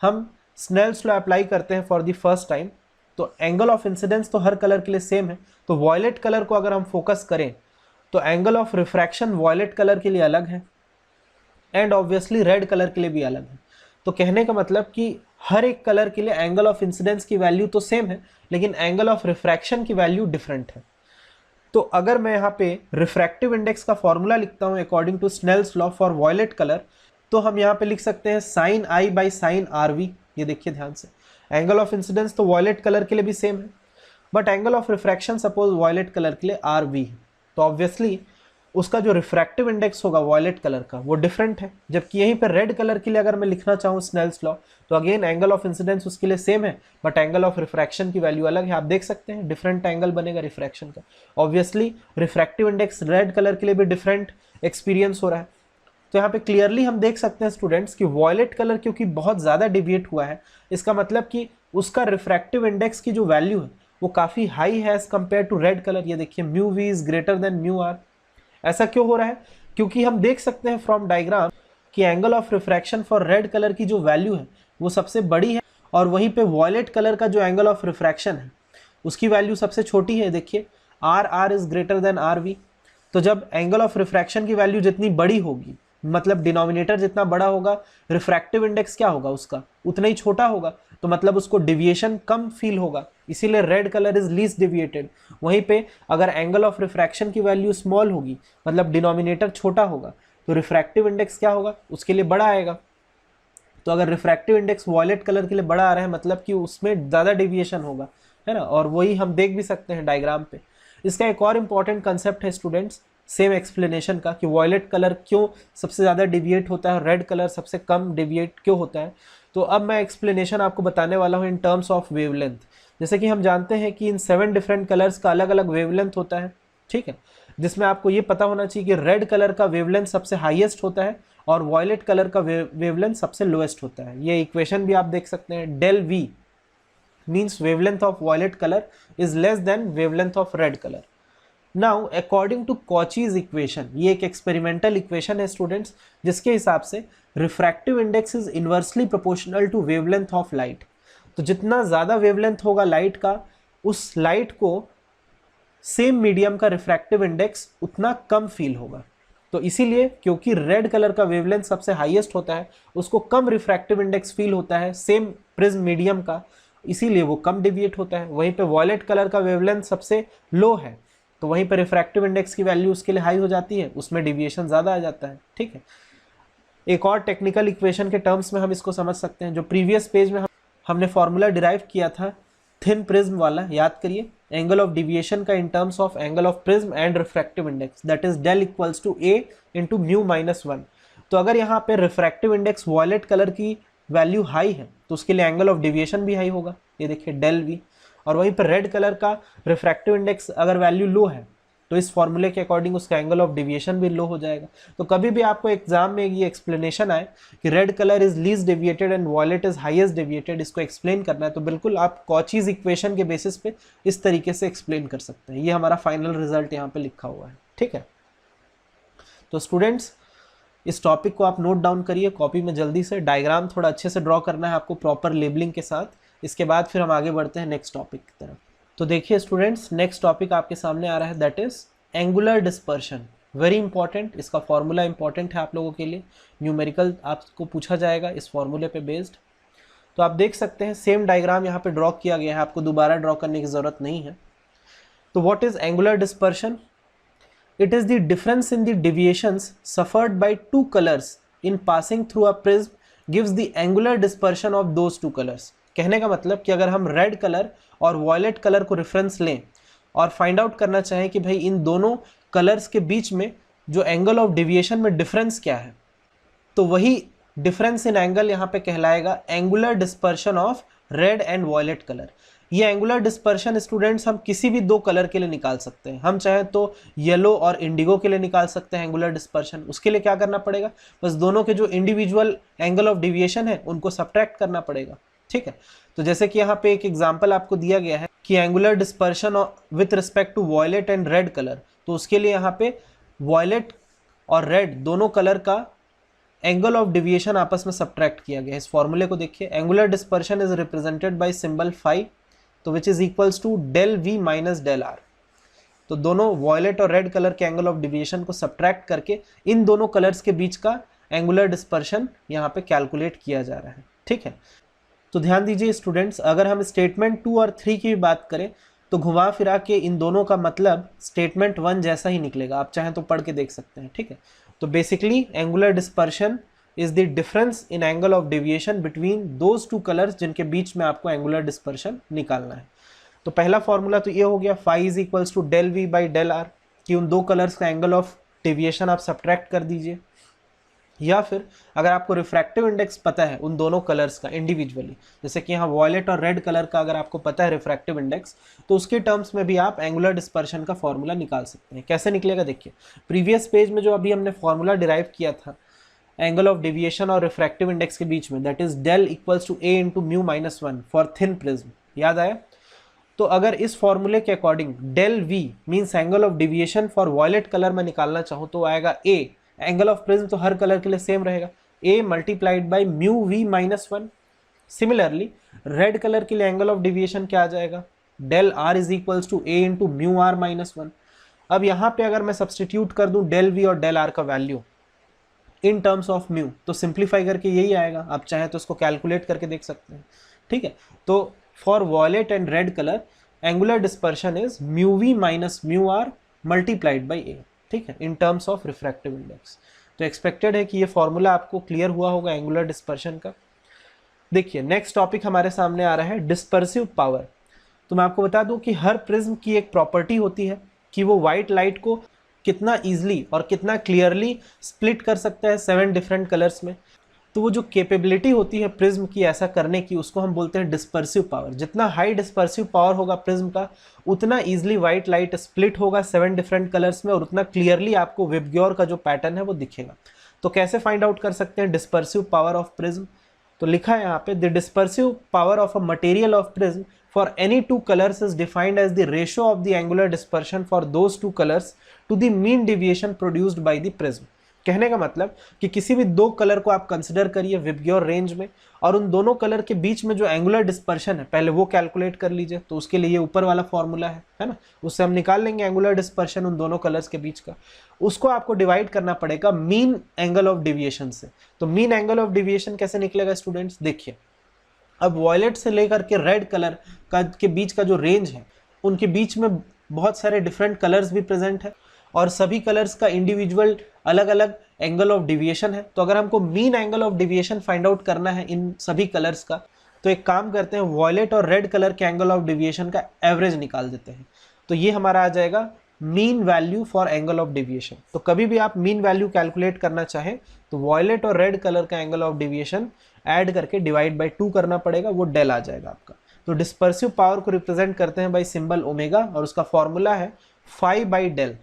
हम स्नेल्स लॉ अप्लाई करते हैं फॉर द फर्स्ट टाइम, तो एंगल ऑफ इंसिडेंस तो हर कलर के लिए सेम है। तो वॉयलेट कलर को अगर हम फोकस करें तो angle of refraction violet colour के लिए अलग है, एंड ऑब्वियसली रेड कलर के लिए भी अलग है। तो कहने का मतलब कि हर एक कलर के लिए एंगल ऑफ इंसिडेंस की वैल्यू तो सेम है, लेकिन एंगल ऑफ रिफ्रैक्शन की वैल्यू डिफरेंट है। तो अगर मैं यहाँ पे रिफ्रैक्टिव इंडेक्स का फॉर्मूला लिखता हूँ according to Snell's law for violet colour, तो हम यहाँ पे लिख सकते हैं sine i by sine r v. ये देखिए ध्यान से, एंगल ऑफ इंसिडेंस तो वॉयलेट कलर के लिए भी सेम है, but angle of refraction suppose violet colour के लिए आर वी है, तो ऑब्वियसली उसका जो रिफ्रैक्टिव इंडेक्स होगा वॉयलेट कलर का वो डिफरेंट है। जबकि यहीं पर रेड कलर के लिए अगर मैं लिखना चाहूँ स्नेल्स लॉ, तो अगेन एंगल ऑफ इंसिडेंस उसके लिए सेम है, बट एंगल ऑफ रिफ्रैक्शन की वैल्यू अलग है। आप देख सकते हैं डिफरेंट एंगल बनेगा रिफ्रैक्शन का। Obviously refractive index red colour के लिए भी डिफरेंट एक्सपीरियंस हो रहा है। तो यहाँ पे क्लियरली हम देख सकते हैं स्टूडेंट्स कि वॉयलेट कलर क्योंकि बहुत ज़्यादा डिविएट हुआ है, इसका मतलब कि उसका रिफ्रैक्टिव इंडेक्स की जो वैल्यू है वो काफ़ी हाई है as compare to red colour. ये देखिए mu v is greater than mu r. ऐसा क्यों हो रहा है? क्योंकि हम देख सकते हैं फ्रॉम डायग्राम कि angle of refraction for red colour की जो वैल्यू है वो सबसे बड़ी है, और वहीं पे वॉयलेट कलर का जो एंगल ऑफ रिफ्रैक्शन है उसकी वैल्यू सबसे छोटी है। देखिए r r is greater than r v. तो जब एंगल ऑफ रिफ्रैक्शन की वैल्यू जितनी बड़ी होगी, मतलब डिनोमिनेटर जितना बड़ा होगा, रिफ्रैक्टिव इंडेक्स क्या होगा उसका उतना ही छोटा होगा, तो मतलब उसको डिविएशन कम फील होगा, इसीलिए red colour is least deviated. वहीं पे अगर एंगल ऑफ रिफ्रैक्शन की वैल्यू स्मॉल होगी, मतलब डिनोमिनेटर छोटा होगा, तो रिफ्रैक्टिव इंडेक्स क्या होगा उसके लिए बड़ा आएगा। तो अगर रिफ्रैक्टिव इंडेक्स वॉयलेट कलर के लिए बड़ा आ रहा है, मतलब कि उसमें ज़्यादा डिविएशन होगा, है ना, और वही हम देख भी सकते हैं डायग्राम पे। इसका एक और इम्पॉर्टेंट कंसेप्ट है स्टूडेंट्स, सेम एक्सप्लेनेशन का, कि वॉयलेट कलर क्यों सबसे ज़्यादा डिविएट होता है और रेड कलर सबसे कम डिविएट क्यों होता है। तो अब मैं एक्सप्लेनेशन आपको बताने वाला हूँ इन टर्म्स ऑफ वेवलेंथ। जैसे कि हम जानते हैं कि इन 7 डिफरेंट कलर्स का अलग अलग वेवलेंथ होता है, ठीक है, जिसमें आपको ये पता होना चाहिए कि रेड कलर का वेवलेंथ सबसे हाईएस्ट होता है और वॉयलेट कलर का वेवलेंथ सबसे लोएस्ट होता है। ये इक्वेशन भी आप देख सकते हैं, del v means wavelength of violet colour is less than wavelength of red colour. Now according to Cauchy's equation, ये एक एक्सपेरिमेंटल इक्वेशन है स्टूडेंट्स, जिसके हिसाब से refractive index is inversely proportional to wavelength of light. तो जितना ज़्यादा wavelength होगा लाइट का, उस लाइट को सेम मीडियम का रिफ्रैक्टिव इंडेक्स उतना कम फील होगा। तो इसीलिए क्योंकि रेड कलर का वेवलेंथ सबसे हाईएस्ट होता है, उसको कम रिफ्रैक्टिव इंडेक्स फील होता है सेम प्रिज्म मीडियम का, इसीलिए वो कम डिविएट होता है। वहीं पे वॉयलेट कलर का वेवलेंथ सबसे लो है, तो वहीं पर रिफ्रैक्टिव इंडेक्स की वैल्यू उसके लिए हाई हो जाती है, उसमें डिविएशन ज़्यादा आ जाता है। ठीक है, एक और टेक्निकल इक्वेशन के टर्म्स में हम इसको समझ सकते हैं। जो प्रीवियस पेज में हमने फॉर्मूला डिराइव किया था थिन प्रिज्म वाला, याद करिए, एंगल ऑफ डिविएशन का in terms of angle of prism and refractive index, that is del equals to A into mu minus 1। तो अगर यहाँ पे रिफ्रैक्टिव इंडेक्स वॉयलेट कलर की वैल्यू हाई है तो उसके लिए एंगल ऑफ डिविएशन भी हाई होगा, ये देखिए डेल वी। और वहीं पर रेड कलर का रिफ्रैक्टिव इंडेक्स अगर वैल्यू लो है तो इस फॉर्मूले के अकॉर्डिंग उसका एंगल ऑफ डिविएशन भी लो हो जाएगा। तो कभी भी आपको एग्जाम में ये एक्सप्लेनेशन आए कि red colour is least deviated and violet is highest deviated, इसको एक्सप्लेन करना है, तो बिल्कुल आप कॉचीज इक्वेशन के बेसिस पे इस तरीके से एक्सप्लेन कर सकते हैं। ये हमारा फाइनल रिजल्ट यहाँ पे लिखा हुआ है। ठीक है, तो स्टूडेंट्स इस टॉपिक को आप नोट डाउन करिए कॉपी में जल्दी से। डायग्राम थोड़ा अच्छे से ड्रॉ करना है आपको प्रॉपर लेबलिंग के साथ। इसके बाद फिर हम आगे बढ़ते हैं नेक्स्ट टॉपिक की तरफ। तो देखिए स्टूडेंट्स, नेक्स्ट टॉपिक आपके सामने आ रहा है, that is angular dispersion. Very important, इसका फॉर्मूला इंपॉर्टेंट है आप लोगों के लिए, न्यूमेरिकल आपको पूछा जाएगा इस फॉर्मूले पे बेस्ड। तो आप देख सकते हैं सेम डायग्राम यहाँ पे ड्रॉ किया गया है, आपको दोबारा ड्रॉ करने की जरूरत नहीं है। तो what is angular dispersion? It is the difference in the deviations suffered by two colours in passing through a prism gives the angular dispersion of those two colours. कहने का मतलब कि अगर हम रेड कलर और वॉयलेट कलर को reference लें और फाइंड आउट करना चाहें कि भाई इन दोनों कलर्स के बीच में जो एंगल ऑफ डिविएशन में डिफरेंस क्या है, तो वही डिफरेंस इन एंगल यहाँ पे कहलाएगा angular dispersion of red and violet colour. ये एंगुलर डिस्पर्शन स्टूडेंट्स हम किसी भी दो कलर के लिए निकाल सकते हैं। हम चाहे तो येलो और इंडिगो के लिए निकाल सकते हैं एंगुलर डिस्पर्शन। उसके लिए क्या करना पड़ेगा, बस दोनों के जो इंडिविजुअल एंगल ऑफ डिविएशन है उनको सब्ट्रैक्ट करना पड़ेगा। ठीक है, तो जैसे कि यहाँ पे एक एग्जांपल आपको दिया गया है कि angular dispersion with respect to violet and red colour, तो उसके लिए यहाँ पे वॉयलेट और रेड दोनों कलर का एंगल ऑफ डिविएशन आपस में सब्ट्रैक्ट किया गया है। इस फॉर्मूले को देखिए, angular dispersion is represented by symbol phi, तो which is equals to del we minus del R. तो दोनों वॉयलेट और रेड कलर के एंगल ऑफ डिविएशन को सब्ट्रैक्ट करके इन दोनों कलर्स के बीच का एंगुलर डिस्पर्शन यहाँ पे कैलकुलेट किया जा रहा है। ठीक है, तो ध्यान दीजिए स्टूडेंट्स, अगर हम स्टेटमेंट 2 और 3 की बात करें तो घुमा फिरा के इन दोनों का मतलब स्टेटमेंट 1 जैसा ही निकलेगा। आप चाहें तो पढ़ के देख सकते हैं। ठीक है, तो basically angular dispersion is the difference in angle of deviation between those two colours जिनके बीच में आपको एंगुलर डिस्पर्शन निकालना है। तो पहला फॉर्मूला तो ये हो गया, phi is equals to del v by del r, कि उन दो कलर्स का एंगल ऑफ डेविएशन आप सब्ट्रैक्ट कर दीजिए। या फिर अगर आपको रिफ्रैक्टिव इंडेक्स पता है उन दोनों कलर्स का इंडिविजुअली, जैसे कि यहाँ वॉयलेट और रेड कलर का अगर आपको पता है रिफ्रैक्टिव इंडेक्स, तो उसके टर्म्स में भी आप एंगुलर डिस्पर्शन का फॉर्मूला निकाल सकते हैं। कैसे निकलेगा देखिए, प्रीवियस पेज में जो अभी हमने फॉर्मूला डिराइव किया था एंगल ऑफ डेविएशन और रिफ्रैक्टिव इंडेक्स के बीच में, that is del equals to A into mu minus 1 for thin prism, याद आया? तो अगर इस फॉर्मूले के according del v means angle of deviation for violet colour में निकालना चाहूँ तो आएगा ए, एंगल ऑफ प्रिज्म तो हर कलर के लिए सेम रहेगा, a multiplied by mu we minus 1। Similarly red colour के लिए एंगल ऑफ डिविएशन क्या आ जाएगा, del r is equals to A into mu r minus 1। अब यहाँ पे अगर मैं सब्सटीट्यूट कर दूं डेल वी और डेल आर का value in terms of mu, तो सिंप्लीफाई करके यही आएगा। आप चाहें तो इसको कैलकुलेट करके देख सकते हैं। ठीक है, तो for violet and red colour angular dispersion is mu we minus mu R multiplied by A. ठीक है, in terms of refractive index. तो एक्सपेक्टेड है कि ये फॉर्मूला आपको क्लियर हुआ होगा एंगुलर डिस्पर्शन का। देखिए नेक्स्ट टॉपिक हमारे सामने आ रहा है डिस्पर्सिव पावर। तो मैं आपको बता दूं कि हर प्रिज्म की एक प्रॉपर्टी होती है कि वो व्हाइट लाइट को कितना ईजिली और कितना क्लियरली स्प्लिट कर सकता है 7 डिफरेंट कलर्स में। तो वो जो कैपेबिलिटी होती है प्रिज्म की ऐसा करने की, उसको हम बोलते हैं डिस्पर्सिव पावर। जितना हाई डिस्पर्सिव पावर होगा प्रिज्म का, उतना इजीली व्हाइट लाइट स्प्लिट होगा 7 डिफरेंट कलर्स में और उतना क्लियरली आपको विबग्योर का जो पैटर्न है वो दिखेगा। तो कैसे फाइंड आउट कर सकते हैं डिस्पर्सिव पावर ऑफ प्रिज्म? तो लिखा है यहाँ पे, the dispersive power of a material of prism for any two colors is defined as the ratio of the angular dispersion for those two colors to the mean deviation produced by the prism। कहने का मतलब कि किसी भी दो colour को आप consider करिए विबग्योर रेंज में, और उन दोनों कलर के बीच में जो एंगुलर डिस्पर्शन है पहले वो कैलकुलेट कर लीजिए। तो उसके लिए ये ऊपर वाला फॉर्मूला है ना, उससे हम निकाल लेंगे एंगुलर डिस्पर्शन उन दोनों कलर्स के बीच का। उसको आपको डिवाइड करना पड़ेगा मीन एंगल ऑफ डिविएशन से। तो मीन एंगल ऑफ डिविएशन कैसे निकलेगा स्टूडेंट्स, देखिए अब वॉयलेट से लेकर के रेड कलर का के बीच का जो रेंज है, उनके बीच में बहुत सारे डिफरेंट कलर्स भी प्रेजेंट है और सभी कलर्स का इंडिविजुअल अलग अलग एंगल ऑफ डिविएशन है। तो अगर हमको mean angle of deviation find out करना है इन सभी कलर्स का, तो एक काम करते हैं, वॉयलेट और रेड कलर के एंगल ऑफ डिविएशन का एवरेज निकाल देते हैं। तो ये हमारा आ जाएगा mean value for angle of deviation. तो कभी भी आप मीन वैल्यू कैलकुलेट करना चाहें तो वॉयलेट और रेड कलर का एंगल ऑफ डिविएशन ऐड करके डिवाइड बाय 2 करना पड़ेगा, वो डेल आ जाएगा आपका। तो डिस्पर्सिव पावर को रिप्रेजेंट करते हैं बाय सिंबल ओमेगा और उसका फॉर्मूला है फाई बाई डेल।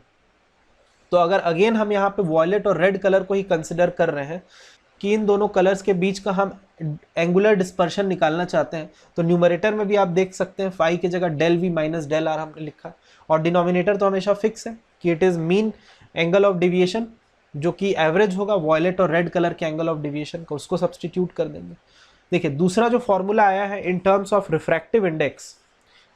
तो अगर अगेन हम यहाँ पे वॉयलेट और रेड कलर को ही कंसिडर कर रहे हैं कि इन दोनों कलर्स के बीच का हम एंगुलर डिस्पर्शन निकालना चाहते हैं, तो न्यूमरेटर में भी आप देख सकते हैं फाई की जगह del we minus del r हमने लिखा, और डिनोमिनेटर तो हमेशा फिक्स है कि it is mean angle of deviation, जो कि एवरेज होगा वॉयलेट और रेड कलर के एंगल ऑफ डिविएशन का, उसको सब्सटीट्यूट कर देंगे। देखिए दूसरा जो फॉर्मूला आया है in terms of refractive index,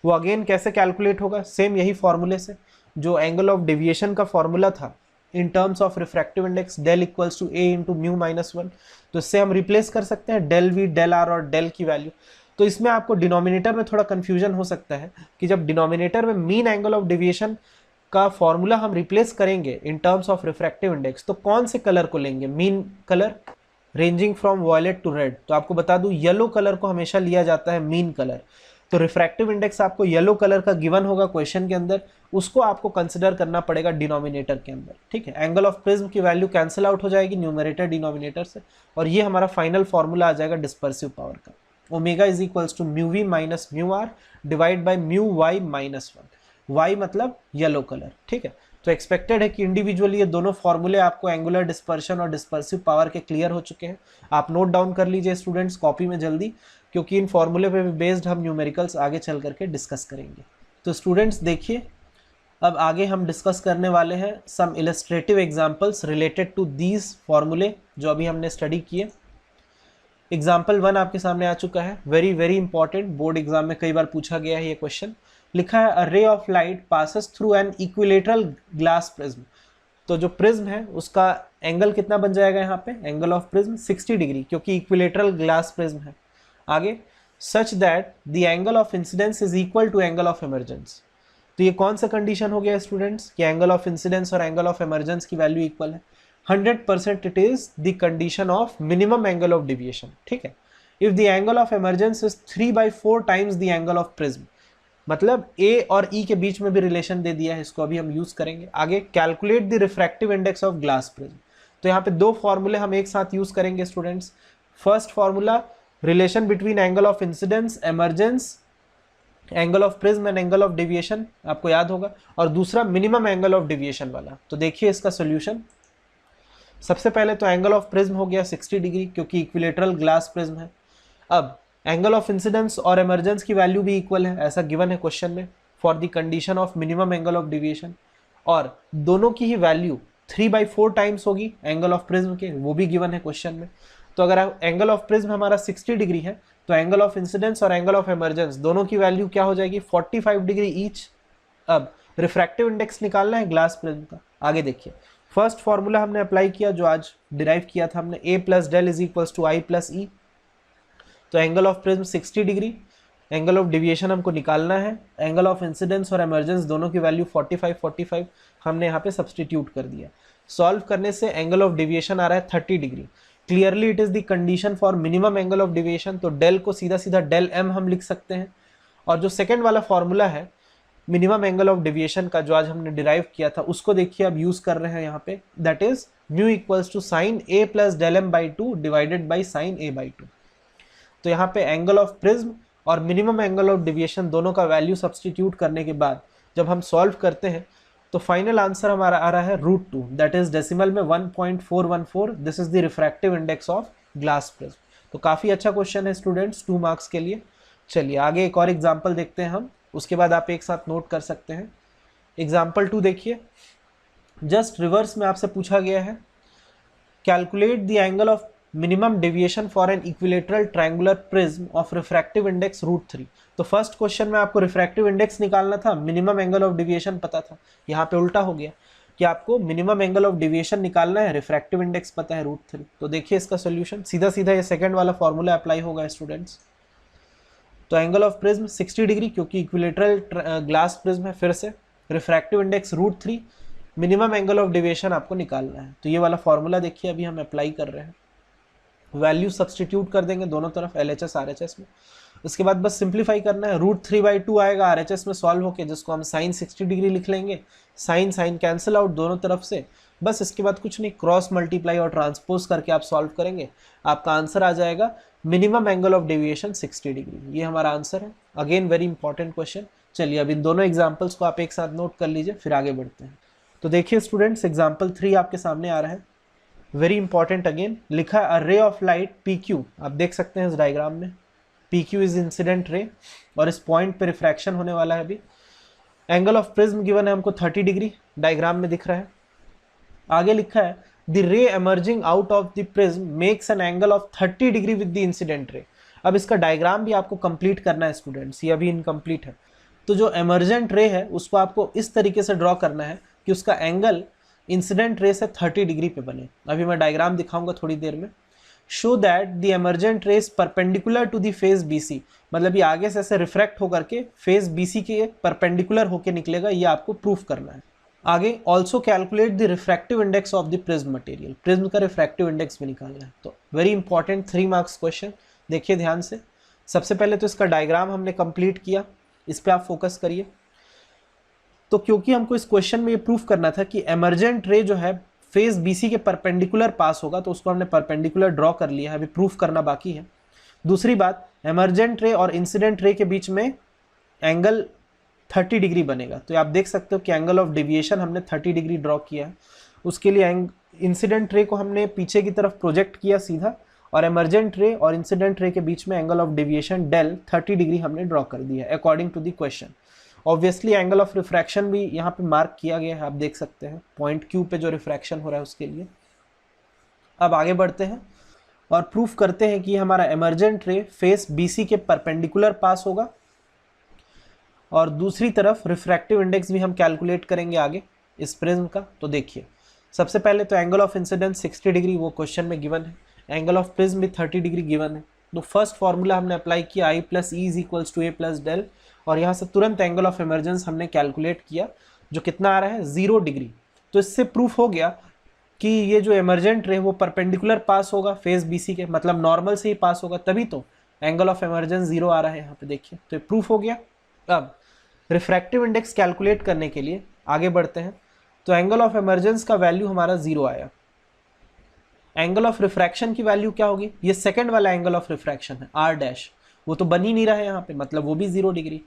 वो अगेन कैसे कैलकुलेट होगा, सेम यही फॉर्मूले से जो एंगल ऑफ डिविएशन का फॉर्मूला था in terms of refractive index del equals to A into mu minus 1। तो इससे हम रिप्लेस कर सकते हैं डेल वी, डेल आर और डेल की वैल्यू। तो इसमें आपको डिनोमिनेटर में थोड़ा कंफ्यूजन हो सकता है कि जब डिनोमिनेटर में मीन एंगल ऑफ डिविएशन का फॉर्मूला हम रिप्लेस करेंगे in terms of refractive index, तो कौन से कलर को लेंगे, mean colour ranging from violet to red. तो आपको बता दूं येलो कलर को हमेशा लिया जाता है मीन कलर। तो रिफ्रैक्टिव इंडेक्स आपको येलो कलर का गिवन होगा क्वेश्चन के अंदर, उसको आपको कंसिडर करना पड़ेगा डिनोमिनेटर के अंदर, ठीक है। एंगल ऑफ प्रिज्म की वैल्यू कैंसिल आउट हो जाएगी न्यूमरेटर डिनोमिनेटर से, और ये हमारा फाइनल फॉर्मूला आ जाएगा डिस्पर्सिव पावर का, omega is equals to mu we minus mu r divide by mu y minus 1, y मतलब येलो कलर, ठीक है। तो एक्सपेक्टेड है कि इंडिविजुअली ये दोनों फॉर्मूले आपको एंगुलर डिस्पर्शन और डिस्पर्सिव पावर के क्लियर हो चुके हैं। आप नोट डाउन कर लीजिए स्टूडेंट्स कॉपी में जल्दी, क्योंकि इन फॉर्मूले पे भी बेस्ड हम न्यूमेरिकल्स आगे चल करके डिस्कस करेंगे। तो स्टूडेंट्स देखिए अब आगे हम डिस्कस करने वाले हैं some illustrative examples related to these formulae जो अभी हमने स्टडी किए। एग्जाम्पल 1 आपके सामने आ चुका है, very very important, board exam में कई बार पूछा गया है ये क्वेश्चन। लिखा है a ray of light passes through an equilateral glass prism. तो जो प्रिज्म है उसका एंगल कितना बन जाएगा यहाँ पे, एंगल ऑफ प्रिज्म 60 डिग्री, क्योंकि इक्विलेटरल ग्लास प्रिज्म है। आगे such that the angle of incidence is equal to angle of emergence. तो ये कौन सा कंडीशन हो गया स्टूडेंट्स कि एंगल ऑफ इंसिडेंस और एंगल ऑफ इमर्जेंस की वैल्यू इक्वल है। 100% it is the condition of minimum angle of deviation, ठीक है। If the angle of emergence is 3/4 times the angle of prism, मतलब ए और ई के बीच में भी रिलेशन दे दिया है, इसको अभी हम यूज करेंगे। आगे calculate the refractive index of glass prism. तो यहाँ पे दो फॉर्मूले हम एक साथ यूज करेंगे students. First formula relation between angle of incidence, emergence, angle of prism and angle of deviation आपको याद होगा, और दूसरा मिनिमम एंगल ऑफ डिविएशन वाला। तो देखिए इसका सोल्यूशन। सबसे पहले तो एंगल ऑफ प्रिज्म हो गया 60 डिग्री, क्योंकि इक्विलेटरल ग्लास प्रिज्म है। अब एंगल ऑफ इंसिडेंस और इमर्जेंस की वैल्यू भी इक्वल है, ऐसा गिवन है क्वेश्चन में for the condition of minimum angle of deviation, और दोनों की ही वैल्यू 3/4 टाइम्स होगी एंगल ऑफ प्रिज्म के, वो भी गिवन है क्वेश्चन में। तो अगर एंगल ऑफ प्रिज्म हमारा 60 डिग्री है तो एंगल ऑफ इंसिडेंस और एंगल ऑफ इमर्जेंस दोनों की वैल्यू क्या हो जाएगी, 45 डिग्री ईच। अब रिफ्रैक्टिव इंडेक्स निकालना है ग्लास प्रिज्म का। आगे देखिए फर्स्ट फॉर्मूला हमने अप्लाई किया जो आज डिराइव किया था हमने, a plus del is equals to I plus E. तो angle of prism 60 degree, angle of deviation हमको निकालना है, एंगल ऑफ इंसिडेंस और इमर्जेंस दोनों की वैल्यू 45 हमने यहाँ पे सब्सटीट्यूट कर दिया। सॉल्व करने से एंगल ऑफ डिविएशन आ रहा है 30 degree. Clearly it is the condition for minimum angle of deviation, तो डेल को सीधा सीधा डेल एम हम लिख सकते हैं। और जो सेकेंड वाला फॉर्मूला है मिनिमम एंगल ऑफ डिविएशन का जो आज हमने डिराइव किया था, उसको देखिए अब यूज कर रहे हैं यहाँ पे, that is mu equals to sine A plus del m by 2 divided by sine A by 2। तो यहाँ पे एंगल ऑफ प्रिज्म और मिनिमम एंगल ऑफ डिविएशन दोनों का वैल्यू सब्सटीट्यूट करने के बाद जब हम सॉल्व करते हैं तो फाइनल आंसर हमारा आ रहा है √2, दैट इज डेसिमल में 1.414। This is the refractive index of glass prism. तो काफ़ी अच्छा क्वेश्चन है स्टूडेंट्स 2 मार्क्स के लिए। चलिए आगे एक और एग्जाम्पल देखते हैं हम, उसके बाद आप एक साथ नोट कर सकते हैं। एग्जाम्पल 2 देखिए, जस्ट रिवर्स में आपसे पूछा गया है calculate the angle of minimum deviation for an equilateral triangular prism of refractive index √3। तो फर्स्ट क्वेश्चन में आपको रिफ्रैक्टिव इंडेक्स निकालना था, मिनिमम एंगल ऑफ डेविएशन पता था। यहाँ पे उल्टा हो गया कि आपको मिनिमम एंगल ऑफ डेविएशन निकालना है, रिफ्रैक्टिव इंडेक्स पता है √3। तो देखिए इसका सोल्यूशन सीधा सीधा ये सेकंड वाला फॉर्मूला अप्लाई होगा स्टूडेंट्स। तो एंगल ऑफ प्रिज्म 60 डिग्री, क्योंकि इक्विलेटरल ग्लास प्रिज्म है, फिर से refractive index √3, minimum angle of deviation आपको निकालना है। तो ये वाला फॉर्मूला देखिए अभी हम अप्लाई कर रहे हैं, वैल्यू सब्सटीट्यूट कर देंगे दोनों तरफ LHS RHS में। उसके बाद बस सिंप्लीफाई करना है, √3/2 आएगा RHS में सॉल्व होके, जिसको हम साइन 60 डिग्री लिख लेंगे, साइन साइन कैंसिल आउट दोनों तरफ से। बस इसके बाद कुछ नहीं, क्रॉस मल्टीप्लाई और ट्रांसपोज करके आप सॉल्व करेंगे, आपका आंसर आ जाएगा minimum angle of deviation 60 degree. ये हमारा आंसर है। Again very important question. चलिए अब इन दोनों एग्जाम्पल्स को आप एक साथ नोट कर लीजिए, फिर आगे बढ़ते हैं। तो देखिए स्टूडेंट्स, एग्जाम्पल 3 आपके सामने आ रहा है, वेरी इंपॉर्टेंट। अगेन लिखा है a ray of light PQ, आप देख सकते हैं इस डायग्राम में, PQ इज इंसिडेंट रे, और इस पॉइंट पे रिफ्रैक्शन होने वाला है अभी। एंगल ऑफ प्रिज्म गिवन है हमको 30 डिग्री, डायग्राम में दिख रहा है। आगे लिखा है द रे emerging out of the prism makes an angle of 30 degree with the incident ray. अब इसका डायग्राम भी आपको कंप्लीट करना है स्टूडेंट्स, ये अभी इनकम्प्लीट है। तो जो एमर्जेंट रे है उसको आपको इस तरीके से ड्रॉ करना है कि उसका एंगल इंसिडेंट रे से 30 डिग्री पे बने। अभी मैं डायग्राम दिखाऊंगा थोड़ी देर में। Show that the emergent ray is perpendicular to the face BC, मतलब ये आगे से ऐसे रिफ्रैक्ट होकर के फेस BC के परपेंडिकुलर होके निकलेगा, ये आपको प्रूफ करना है। आगे also calculate the refractive index of the prism material, prism का रिफ्रैक्टिव इंडेक्स भी निकालना है। तो वेरी इंपॉर्टेंट 3 मार्क्स क्वेश्चन, देखिए ध्यान से। सबसे पहले तो इसका डायग्राम हमने कंप्लीट किया, इस पर आप फोकस करिए। तो क्योंकि हमको इस क्वेश्चन में ये प्रूफ करना था कि एमर्जेंट रे जो है फेस BC के परपेंडिकुलर पास होगा, तो उसको हमने परपेंडिकुलर ड्रॉ कर लिया है, अभी प्रूफ करना बाकी है। दूसरी बात, एमर्जेंट रे और इंसिडेंट रे के बीच में एंगल 30 डिग्री बनेगा। तो आप देख सकते हो कि एंगल ऑफ डेविएशन हमने 30 डिग्री ड्रॉ किया है। उसके लिए इंसिडेंट रे को हमने पीछे की तरफ प्रोजेक्ट किया सीधा, और एमर्जेंट रे और इंसिडेंट रे के बीच में angle of deviation del 30 degree हमने ड्रॉ कर दिया according to the question. Obviously angle of refraction भी यहाँ पे मार्क किया गया है, आप देख सकते हैं पॉइंट Q पे जो रिफ्रैक्शन हो रहा है उसके लिए। अब आगे बढ़ते हैं और प्रूफ करते हैं कि हमारा एमर्जेंट रे फेस BC के परपेंडिकुलर पास होगा, और दूसरी तरफ रिफ्रैक्टिव इंडेक्स भी हम कैलकुलेट करेंगे आगे इस प्रिज्म का। तो देखिए सबसे पहले तो एंगल ऑफ इंसिडेंस 60 डिग्री वो क्वेश्चन में गिवन है, एंगल ऑफ प्रिज्म भी 30 डिग्री गिवन है। तो फर्स्ट फॉर्मूला हमने अप्लाई किया I + E = A + del, और यहाँ से तुरंत एंगल ऑफ इमर्जेंस हमने कैलकुलेट किया, जो कितना आ रहा है 0 डिग्री। तो इससे प्रूफ हो गया कि ये जो इमर्जेंट रे वो परपेंडिकुलर पास होगा फेस BC के, मतलब नॉर्मल से ही पास होगा, तभी तो एंगल ऑफ इमर्जेंस 0 आ रहा है यहाँ पे, देखिए। तो ये प्रूफ हो गया। अब रिफ्रैक्टिव इंडेक्स कैलकुलेट करने के लिए आगे बढ़ते हैं। तो एंगल ऑफ इमर्जेंस का वैल्यू हमारा 0 आया। एंगल ऑफ रिफ्रैक्शन की वैल्यू क्या होगी, ये सेकंड वाला एंगल ऑफ रिफ्रैक्शन है R', वो तो बन ही नहीं रहा है यहाँ पे, मतलब वो भी 0 degree.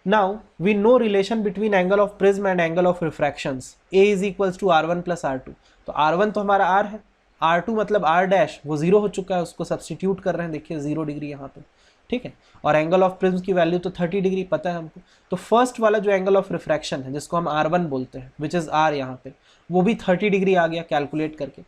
Now we know relation between angle of prism and angle of refractions, A = R1 + R2। तो R1 तो हमारा R है, R2 मतलब R', वो 0 हो चुका है, उसको सब्सटीट्यूट कर रहे हैं, देखिए 0 डिग्री यहाँ पे, ठीक है। और एंगल ऑफ प्रिज्म की वैल्यू तो 30 डिग्री पता है हमको। तो फर्स्ट वाला जो एंगल ऑफ रिफ्रैक्शन है जिसको हम R1 बोलते हैं, विच इज़ R यहाँ पे, वो भी 30 डिग्री आ गया कैलकुलेट करके।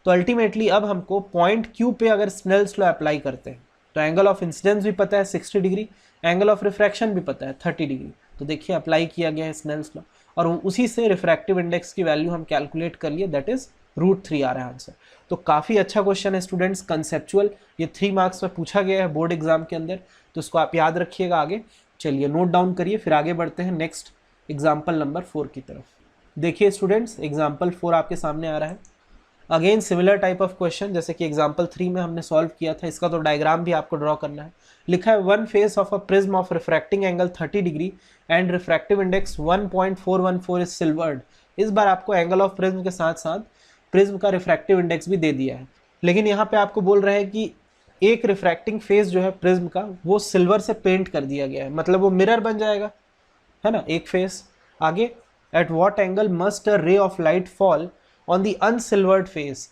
तो अल्टीमेटली अब हमको पॉइंट Q पे अगर स्नेल्स लॉ अप्लाई करते हैं तो एंगल ऑफ इंसिडेंस भी पता है 60 डिग्री, एंगल ऑफ रिफ्रैक्शन भी पता है 30 डिग्री। तो देखिए अप्लाई किया गया है स्नेल्स लॉ, और उसी से रिफ्रैक्टिव इंडेक्स की वैल्यू हम कैलकुलेट कर लिए, दैट इज √3 आ रहा है आंसर। तो काफ़ी अच्छा क्वेश्चन है स्टूडेंट्स, कंसेप्चुअल, ये 3 मार्क्स में पूछा गया है बोर्ड एग्जाम के अंदर, तो इसको आप याद रखिएगा आगे। चलिए नोट डाउन करिए, फिर आगे बढ़ते हैं नेक्स्ट एग्जाम्पल नंबर 4 की तरफ। देखिए स्टूडेंट्स, एग्जाम्पल 4 आपके सामने आ रहा है। Again similar type of question जैसे कि एग्जाम्पल 3 में हमने सॉल्व किया था, इसका तो डायग्राम भी आपको ड्रॉ करना है। लिखा है one face of a prism of refracting angle 30 degree and refractive index 1.414 is silvered. इस बार आपको एंगल ऑफ प्रिज्म के साथ साथ प्रिज्म का रिफ्रैक्टिव इंडेक्स भी दे दिया है, लेकिन यहाँ पे आपको बोल रहा है कि एक रिफ्रैक्टिंग फेस जो है प्रिज्म का वो सिल्वर से पेंट कर दिया गया है, मतलब वो मिरर बन जाएगा, है ना, एक फेस। आगे at what angle must a ray of light fall on the unsilvered face,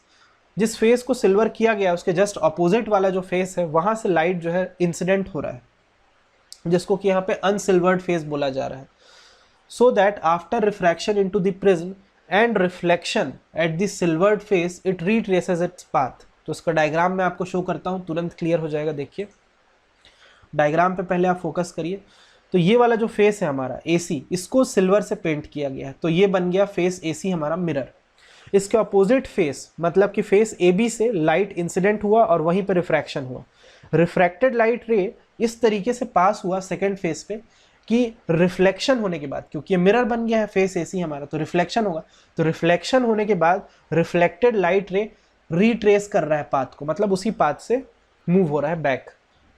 जिस फेस को सिल्वर किया गया उसके जस्ट अपोजिट वाला जो फेस है वहां से लाइट जो है इंसिडेंट हो रहा है, जिसको कि यहाँ पे अनसिल्वर्ड फेस बोला जा रहा है। So that after refraction into the prism and reflection at the silvered face it retraces its path. तो इसका डायग्राम मैं आपको शो करता हूँ, तुरंत क्लियर हो जाएगा। देखिए डायग्राम पे पहले आप फोकस करिए। तो ये वाला जो फेस है हमारा AC, इसको सिल्वर से पेंट किया गया है, तो ये बन गया फेस AC हमारा मिरर। इसके अपोजिट फेस मतलब कि फेस AB से लाइट इंसिडेंट हुआ और वहीं पे रिफ्रैक्शन हुआ। रिफ्रैक्टेड लाइट रे इस तरीके से पास हुआ सेकंड फेस पे कि रिफ्लेक्शन होने के बाद, क्योंकि ये मिरर बन गया है फेस AC हमारा, तो रिफ्लेक्शन होगा। तो रिफ्लेक्शन होने के बाद रिफ्लेक्टेड लाइट रे रिट्रेस कर रहा है पाथ को, मतलब उसी पाथ से मूव हो रहा है बैक।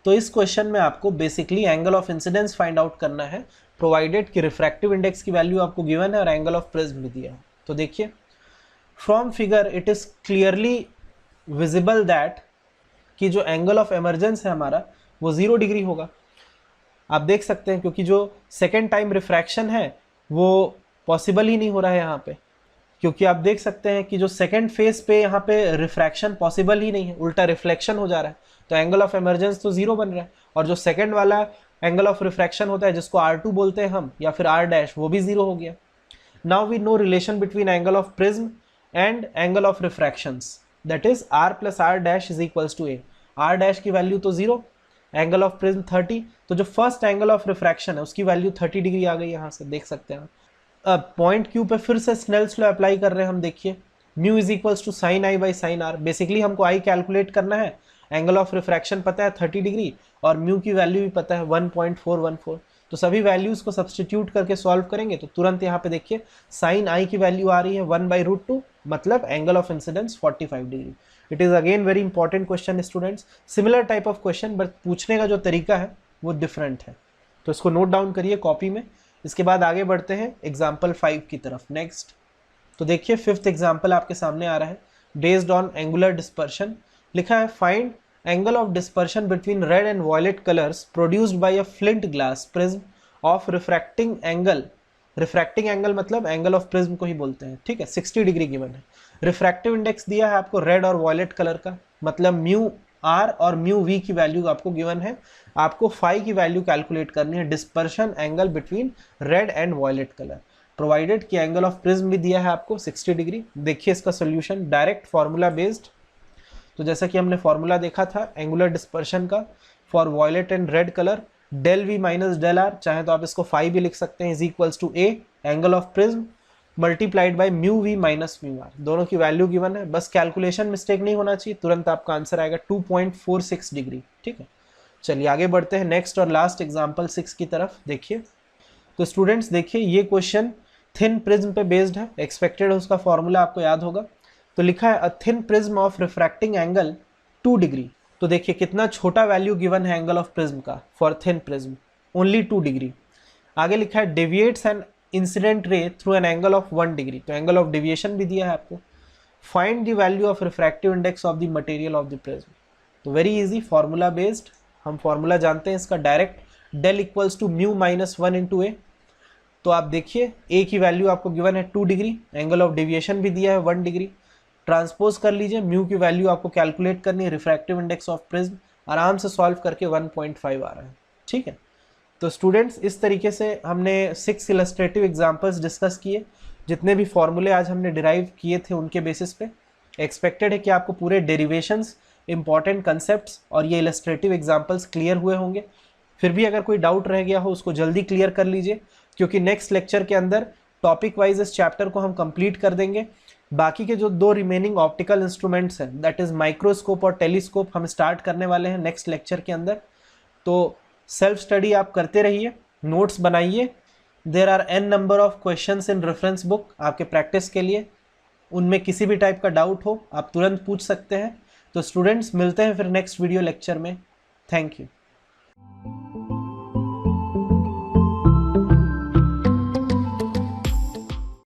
तो इस क्वेश्चन में आपको basically angle of incidence find out करना है, प्रोवाइडेड कि रिफ्रैक्टिव इंडेक्स की वैल्यू आपको गिवन है और एंगल ऑफ प्रिज्म भी दिया है। तो देखिए from figure it is clearly visible that कि जो एंगल ऑफ एमर्जेंस है हमारा वो 0 डिग्री होगा। आप देख सकते हैं, क्योंकि जो सेकेंड टाइम रिफ्रैक्शन है वो पॉसिबल ही नहीं हो रहा है यहाँ पे, क्योंकि आप देख सकते हैं कि जो सेकेंड फेस पे यहाँ पे रिफ्रैक्शन पॉसिबल ही नहीं है, उल्टा रिफ्लेक्शन हो जा रहा है। तो एंगल ऑफ एमर्जेंस तो 0 बन रहा है, और जो सेकेंड वाला एंगल ऑफ रिफ्रैक्शन होता है जिसको R2 बोलते हैं हम, या फिर R', वो भी 0 हो गया। Now we know relation between angle of prism and angle of refractions, that is R + R' is equals to A। R' की वैल्यू तो 0, एंगल ऑफ प्रिज्म 30, तो जो फर्स्ट एंगल ऑफ रिफ्रैक्शन है उसकी वैल्यू 30 डिग्री आ गई, यहाँ से देख सकते हैं। अब पॉइंट Q पे फिर से स्नेल्स लॉ अप्लाई कर रहे हैं हम। देखिए mu is equals to sine I by sine R। Basically हमको I कैलकुलेट करना है, एंगल ऑफ रिफ्रैक्शन पता है 30 डिग्री और म्यू की वैल्यू भी पता है 1.414। तो सभी वैल्यूज़ को सब्सटीट्यूट करके सॉल्व करेंगे तो तुरंत यहाँ पे देखिए साइन I की वैल्यू आ रही है 1/√2, मतलब angle of incidence 45 degree. It is again very important question students, similar type of question, but पूछने का जो तरीका है वो डिफरेंट है। तो इसको नोट डाउन करिए कॉपी में। इसके बाद आगे बढ़ते हैं एग्जाम्पल 5 की तरफ। नेक्स्ट तो देखिए 5th एग्जाम्पल आपके सामने आ रहा है। बेस्ड ऑन एंगुलर डिस्पर्शन लिखा है, find angle of dispersion between red and violet colours produced by a flint glass prism of refracting angle. Refracting angle मतलब एंगल ऑफ प्रिज्म को ही बोलते हैं, ठीक है। 60 डिग्री गिवन है। रिफ्रैक्टिव इंडेक्स दिया है आपको रेड और वॉयलेट कलर का, मतलब म्यू R और म्यू V की वैल्यू आपको गिवन है। आपको फाई की वैल्यू कैलकुलेट करनी है, dispersion angle between red and violet colour, provided कि एंगल ऑफ प्रिज्म भी दिया है आपको 60 डिग्री। देखिए इसका सोल्यूशन डायरेक्ट फार्मूला बेस्ड। तो जैसा कि हमने फार्मूला देखा था एंगुलर डिस्पर्शन का for violet and red colour, del V minus del R, चाहे तो आप इसको फाई भी लिख सकते हैं, is equals to A angle of prism multiplied by mu V minus mu R। दोनों की वैल्यू गिवन है, बस कैलकुलेशन मिस्टेक नहीं होना चाहिए, तुरंत आपका आंसर आएगा 2.46 डिग्री, ठीक है। चलिए आगे बढ़ते हैं नेक्स्ट और लास्ट एग्जाम्पल 6 की तरफ। देखिए तो स्टूडेंट्स देखिए ये क्वेश्चन थिन प्रिज्म पे बेस्ड है, एक्सपेक्टेड है उसका फॉर्मूला आपको याद होगा। तो लिखा है a thin prism of refracting angle 2 degree. तो देखिए कितना छोटा वैल्यू गिवन है एंगल ऑफ प्रिज्म का for thin prism, only 2 degree. आगे लिखा है deviates an incident ray through an angle of 1 degree, तो एंगल ऑफ डेविएशन भी दिया है आपको। Find the value of refractive index of the material of the prism. तो वेरी इजी, फार्मूला बेस्ड, हम फार्मूला जानते हैं इसका direct, del equals to mu minus 1 into A. तो आप देखिए ए की वैल्यू आपको गिवन है 2 डिग्री, एंगल ऑफ डेविएशन भी दिया है 1 डिग्री, ट्रांसपोज कर लीजिए, म्यू की वैल्यू आपको कैलकुलेट करनी है, रिफ्रैक्टिव इंडेक्स ऑफ प्रिज्म आराम से सॉल्व करके 1.5 आ रहा है, ठीक है। तो स्टूडेंट्स इस तरीके से हमने 6 इलस्ट्रेटिव एग्जांपल्स डिस्कस किए। जितने भी फॉर्मूले आज हमने डिराइव किए थे उनके बेसिस पे एक्सपेक्टेड है कि आपको पूरे डेरिवेशंस, इंपॉर्टेंट कंसेप्ट्स और ये इलस्ट्रेटिव एग्जांपल्स क्लियर हुए होंगे। फिर भी अगर कोई डाउट रह गया हो उसको जल्दी क्लियर कर लीजिए, क्योंकि नेक्स्ट लेक्चर के अंदर टॉपिक वाइज इस चैप्टर को हम कंप्लीट कर देंगे। बाकी के जो 2 रिमेनिंग ऑप्टिकल इंस्ट्रूमेंट्स हैं, दैट इज माइक्रोस्कोप और टेलीस्कोप, हम स्टार्ट करने वाले हैं नेक्स्ट लेक्चर के अंदर। तो सेल्फ स्टडी आप करते रहिए, नोट्स बनाइए। There are n number of questions in reference book आपके प्रैक्टिस के लिए, उनमें किसी भी टाइप का डाउट हो आप तुरंत पूछ सकते हैं। तो स्टूडेंट्स मिलते हैं फिर नेक्स्ट वीडियो लेक्चर में। Thank you.